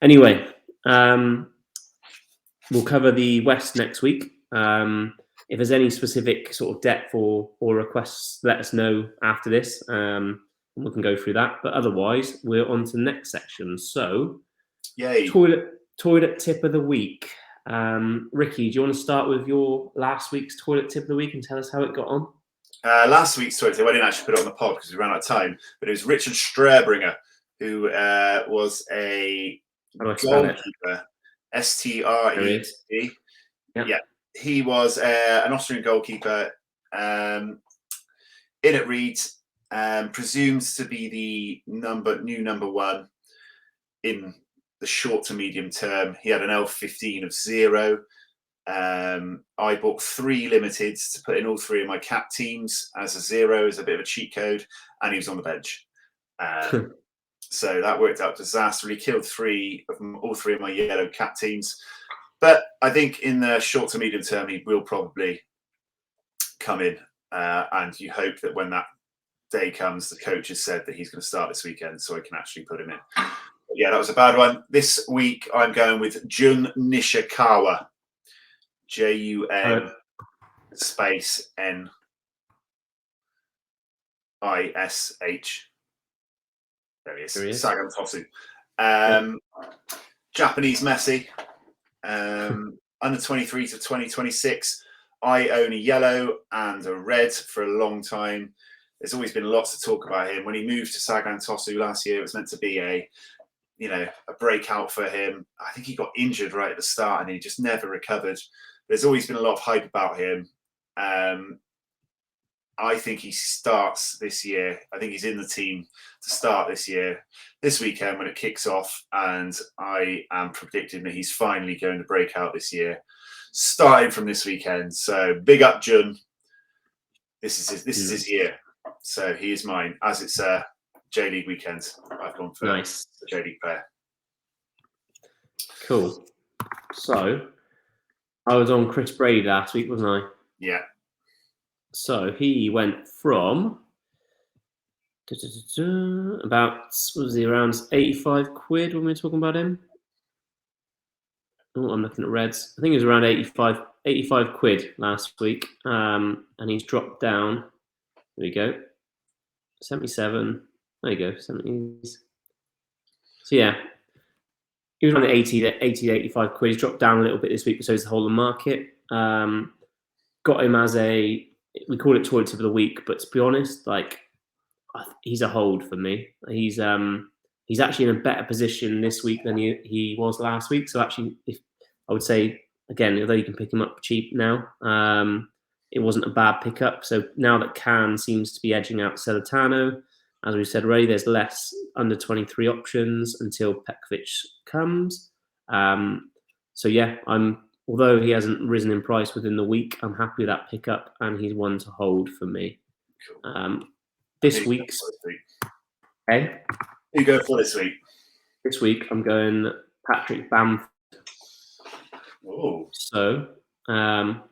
Anyway, we'll cover the West next week. If there's any specific sort of depth or requests, let us know after this, and we can go through that. But otherwise, we're on to the next section. So, yay! Toilet tip of the week. Ricky, do you want to start with your last week's toilet tip of the week and tell us how it got on? Last week's toilet tip, I didn't actually put it on the pod because we ran out of time, but it was Richard Strabringer, who was a goalkeeper. Streit. Yeah. He was an Austrian goalkeeper in at Leeds, presumed to be the new number one in the short to medium term. He had an L15 of 0. I bought 3 limiteds to put in all 3 of my cap teams as a 0, as a bit of a cheat code, and he was on the bench. So that worked out disastrously. Killed all 3 of my yellow cap teams. But I think in the short to medium term, he will probably come in. And you hope that when that day comes, the coach has said that he's going to start this weekend, so I can actually put him in. But yeah, that was a bad one. This week, I'm going with Jun Nishikawa. JUN space NISH. There he is. Sagan Tosu. Japanese Messi. Under 23 to 2026. I own a yellow and a red for a long time. There's always been lots to talk about him. When he moved to Sagan Tosu last year, it was meant to be a breakout for him. I think he got injured right at the start and he just never recovered. There's always been a lot of hype about him. I think he starts this year. I think he's in the team to start this year, this weekend when it kicks off. And I am predicting that he's finally going to break out this year, starting from this weekend. So big up, Jun. This is his year. So he is mine. As it's J League weekend, I've gone for nice the J League player. Cool. So I was on Chris Brady last week, wasn't I? Yeah. So he went from about, what was he, around 85 quid when we were talking about him? Oh, I'm looking at reds. I think it was around 85 quid last week. And he's dropped down. There we go. 77. There you go. 70s. So yeah. He was around 80 to 85 quid. He's dropped down a little bit this week, but so is the whole of the market. Got him as we call it toilet tip of the week, but to be honest, like, he's a hold for me. He's actually in a better position this week than he was last week. So actually, if I would say again, although you can pick him up cheap now, it wasn't a bad pickup. So now that Can seems to be edging out Celentano, as we said already, there's less under 23 options until Pekovic comes. So yeah, although he hasn't risen in price within the week, I'm happy with that pickup, and he's one to hold for me. Cool. This week's... Okay? Who you go for this week? This week, I'm going Patrick Bamford. Oh. So,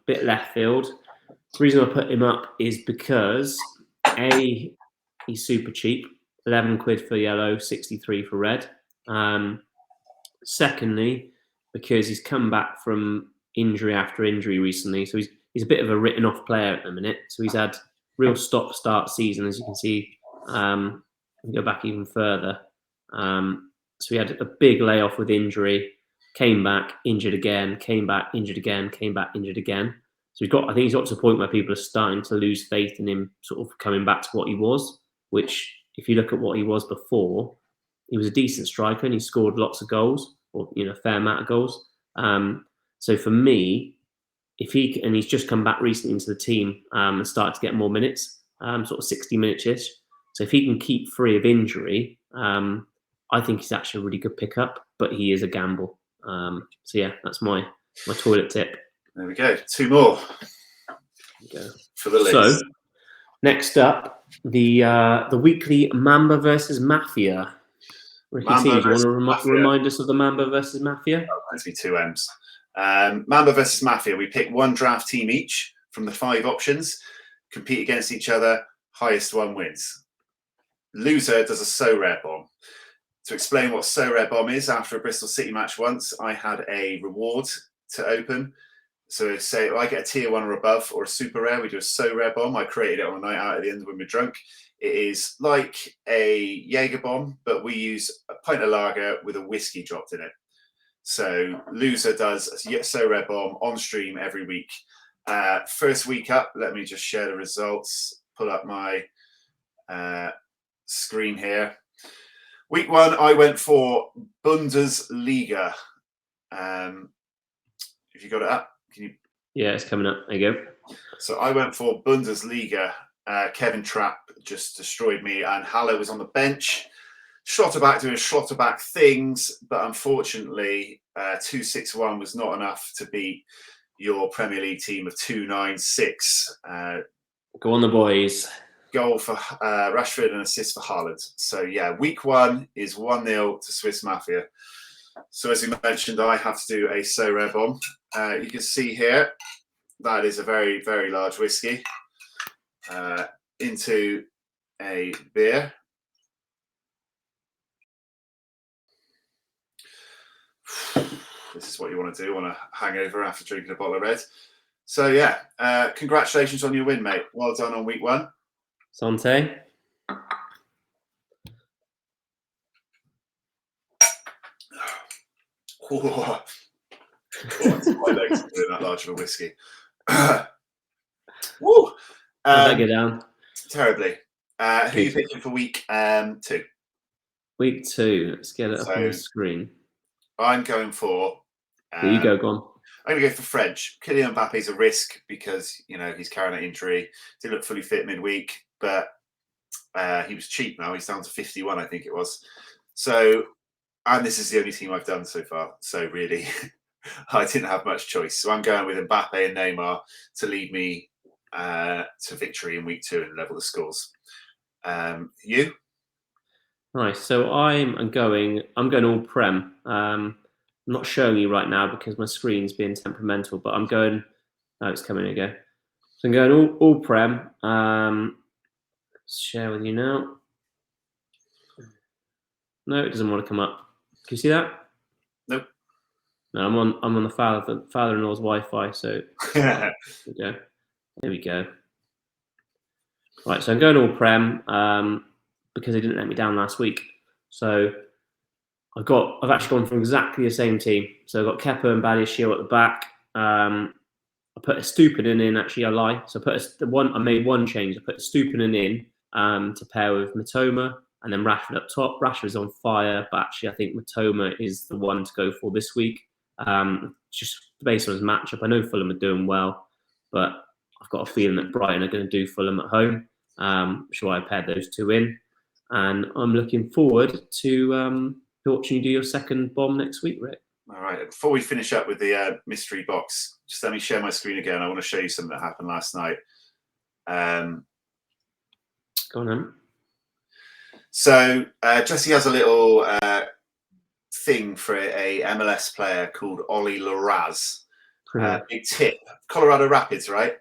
bit left field. The reason I put him up is because, A, he's super cheap. 11 quid for yellow, 63 for red. Secondly, because he's come back from injury after injury recently. So he's a bit of a written off player at the minute. So he's had real stop-start season, as you can see. Go back even further. So he had a big layoff with injury, came back, injured again, came back, injured again, came back, injured again. So I think he's got to a point where people are starting to lose faith in him sort of coming back to what he was, which if you look at what he was before, he was a decent striker and he scored lots of goals, or a fair amount of goals. So for me, and he's just come back recently into the team and started to get more minutes, sort of 60 minutes-ish. So if he can keep free of injury, I think he's actually a really good pickup, but he is a gamble. So yeah, that's my toilet tip. There we go. 2 more. For the list. So next up, the weekly Mamba versus Mafia. Ricky T, do you want to remind us of the Mamba versus Mafia? Oh, that's me 2 M's. Mamba versus Mafia. We pick one draft team each from the 5 options, compete against each other, highest one wins. Loser does a Sorare bomb. To explain what Sorare bomb is, after a Bristol City match once, I had a reward to open. So say I get a tier 1 or above or a super rare, we do a Sorare bomb. I created it on a night out at the end when we're drunk. It is like a Jaeger bomb, but we use a pint of lager with a whiskey dropped in it. So loser does a Sorare bomb on stream every week. First week up, let me just share the results. Pull up my screen here. Week 1, I went for Bundesliga. If you got it up, can you? Yeah, it's coming up. There you go. So I went for Bundesliga. Kevin Trapp just destroyed me, and Haller was on the bench. Schlotterback doing Schlotterback things, but unfortunately, 261 was not enough to beat your Premier League team of 296. Go on, the boys. Goal for Rashford and assist for Haaland. So yeah, week 1 is 1-0 to Swiss Mafia. So as we mentioned, I have to do a Sorare bomb. You can see here, that is a very, very large whiskey into a beer. This is what you want to do on a hangover after drinking a bottle of red. So yeah, congratulations on your win, mate. Well done on week 1. Sante. Oh, my legs are doing that large of a whiskey. Woo! How'd that go down? Terribly. Who are you picking for week 2? Week 2. Let's get it up on the screen. I'm going for. There you go, go on. I'm going to go for French. Kylian Mbappe's a risk because, you know, he's carrying an injury. Didn't look fully fit midweek, but he was cheap now. He's down to 51, I think it was. So, and this is the only team I've done so far. So really, I didn't have much choice. So I'm going with Mbappe and Neymar to lead me to victory in week 2 and level the scores. You? Nice. So I'm going all Prem. I'm not showing you right now because my screen's being temperamental, but I'm going. Oh, it's coming again. So I'm going all Prem. Share with you now. No, it doesn't want to come up. Can you see that? Nope. No, I'm on the father-in-law's Wi-Fi. So there we go. There we go. Right. So I'm going all Prem because they didn't let me down last week. So I've actually gone for exactly the same team. So I've got Kepa and Badiashile at the back. I put a Stupinan in. Actually, I lie. So I made one change. I put Stupinan in to pair with Matoma, and then Rashford up top. Rashford's on fire, but actually I think Matoma is the one to go for this week. Just based on his matchup, I know Fulham are doing well, but I've got a feeling that Brighton are going to do Fulham at home. So I paired those 2 in, and I'm looking forward to watching you do your second bomb next week, Rick. All right. Before we finish up with the mystery box, just let me share my screen again. I want to show you something that happened last night. Go on, then. So Jesse has a little thing for a MLS player called Ollie Laraz. Big tip. Colorado Rapids, right?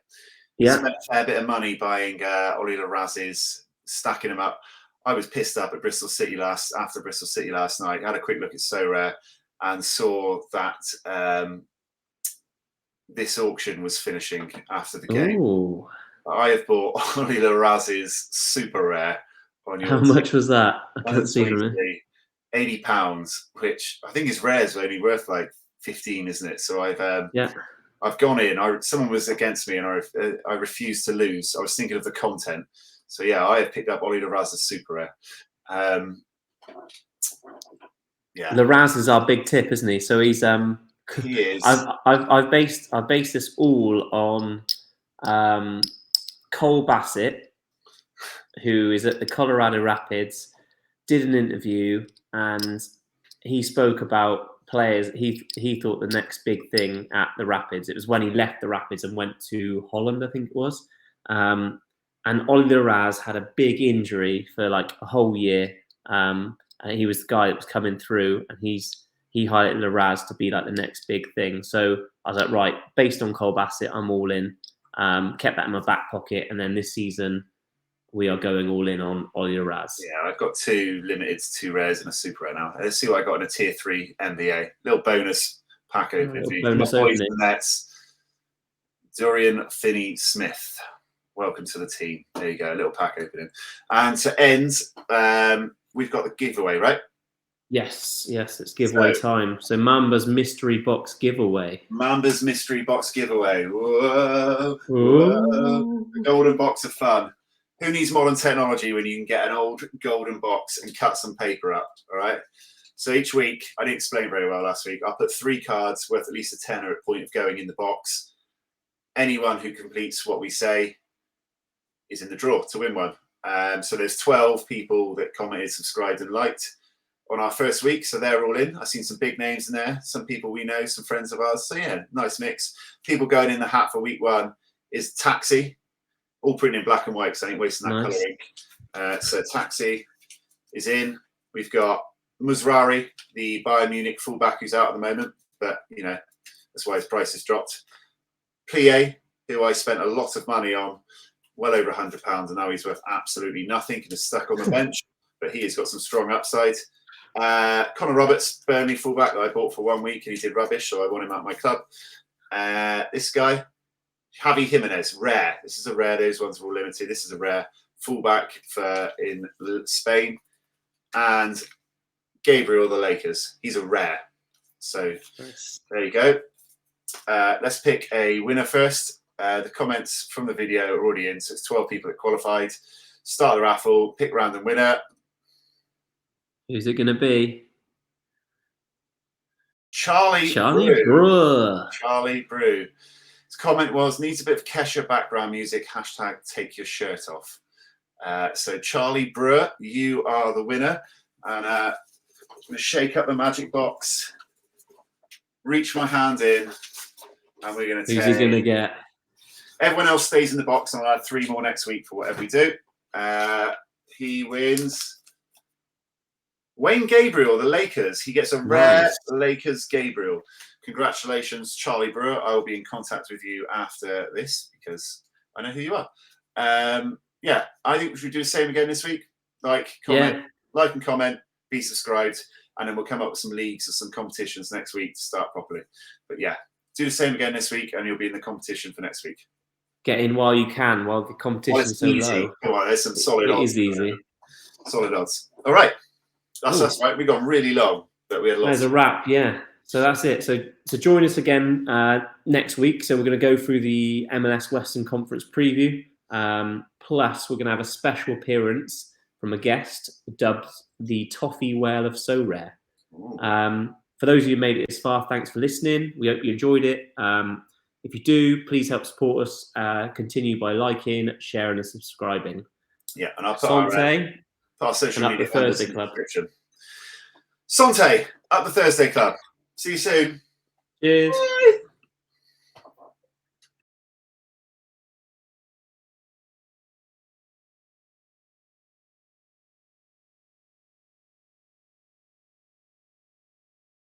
Yeah. Spent a fair bit of money buying Ollie Laraz's, stacking them up. I was pissed up at Bristol City after Bristol City last night. I had a quick look at Sorare and saw that this auction was finishing after the game. Ooh. I have bought Ollie Laraz's super rare on your. How much was that? I can't see from it. £80, which I think is rare is only worth like 15, isn't it? So I've gone in. Someone was against me, and I refused to lose. I was thinking of the content. So yeah, I have picked up Ollie Laraz's super rare. Yeah, Laraz is our big tip, isn't he? So he's he is. I've based this all on Cole Bassett, who is at the Colorado Rapids, did an interview, and he spoke about players. He thought the next big thing at the Rapids. It was when he left the Rapids and went to Holland, I think it was. And Oliver Raz had a big injury for like a whole year. And he was the guy that was coming through, and he's he highlighted Laraz to be like the next big thing. So I was like, right, based on Cole Bassett, I'm all in. Kept that in my back pocket, and then this season we are going all in on Ollie Laraz. Yeah, I've got 2 limited, 2 rares, and a super rare now. Let's see what I got in a tier 3 NBA. Little bonus pack opening for you. Bonus My boys opening. in the Nets. Dorian Finney-Smith. Welcome to the team. There you go, a little pack opening. And to end, we've got the giveaway, right? Yes, it's giveaway time. So Mamba's mystery box giveaway. Mamba's mystery box giveaway. Whoa, whoa. The golden box of fun. Who needs modern technology when you can get an old golden box and cut some paper up, all right? So each week, I didn't explain very well last week, I'll put 3 cards worth at least a tenner at point of going in the box. Anyone who completes what we say is in the draw to win one. So there's 12 people that commented, subscribed, and liked on our first week. So they're all in. I've seen some big names in there, some people we know, some friends of ours. So yeah, nice mix. People going in the hat for week 1 is Taxi, all printed in black and white because I ain't wasting that colour ink. So Taxi is in. We've got Sorare, the Bayern Munich fullback who's out at the moment, but you know, that's why his price has dropped. Plie, who I spent a lot of money on, well over £100, and now he's worth absolutely nothing and is stuck on the bench, but he has got some strong upside. Connor Roberts, Burnley fullback that I bought for 1 week and he did rubbish, so I want him at my club. This guy, Javi Jimenez, rare. This is a rare. Those ones were all limited. This is a rare fullback for in Spain. And Gabriel, the Lakers. He's a rare. So there you go. Let's pick a winner first. The comments from the video are already in, so it's 12 people that qualified. Start the raffle, pick random winner. Who's it going to be? Charlie Brew. Charlie Brew. His comment was, needs a bit of Kesha background music, hashtag take your shirt off. So Charlie Brew, you are the winner. And I'm going to shake up the magic box, reach my hand in, and we're going to take... Who's he going to get? Everyone else stays in the box, and I'll add 3 more next week for whatever we do. He wins... Wayne Gabriel, the Lakers. He gets a rare Lakers Gabriel. Congratulations, Charlie Brewer. I will be in contact with you after this because I know who you are. Yeah, I think we should do the same again this week. Like, comment, like and comment, be subscribed, and then we'll come up with some leagues or some competitions next week to start properly. But yeah, do the same again this week, and you'll be in the competition for next week. Get in while you can, while the competition's so low. Come on, there's some solid odds. It is easy. Solid odds. All right. That's right. We've gone really long, but we had lots. There's a wrap, yeah. So that's it. So join us again next week. So we're going to go through the MLS Western Conference preview. Plus, we're going to have a special appearance from a guest dubbed the Toffee Whale of Sorare. For those of you who made it this far, thanks for listening. We hope you enjoyed it. If you do, please help support us. Continue by liking, sharing, and subscribing. Yeah, and I'll put our social media the Thursday Club. Sante, up the Thursday Club. See you soon. Cheers.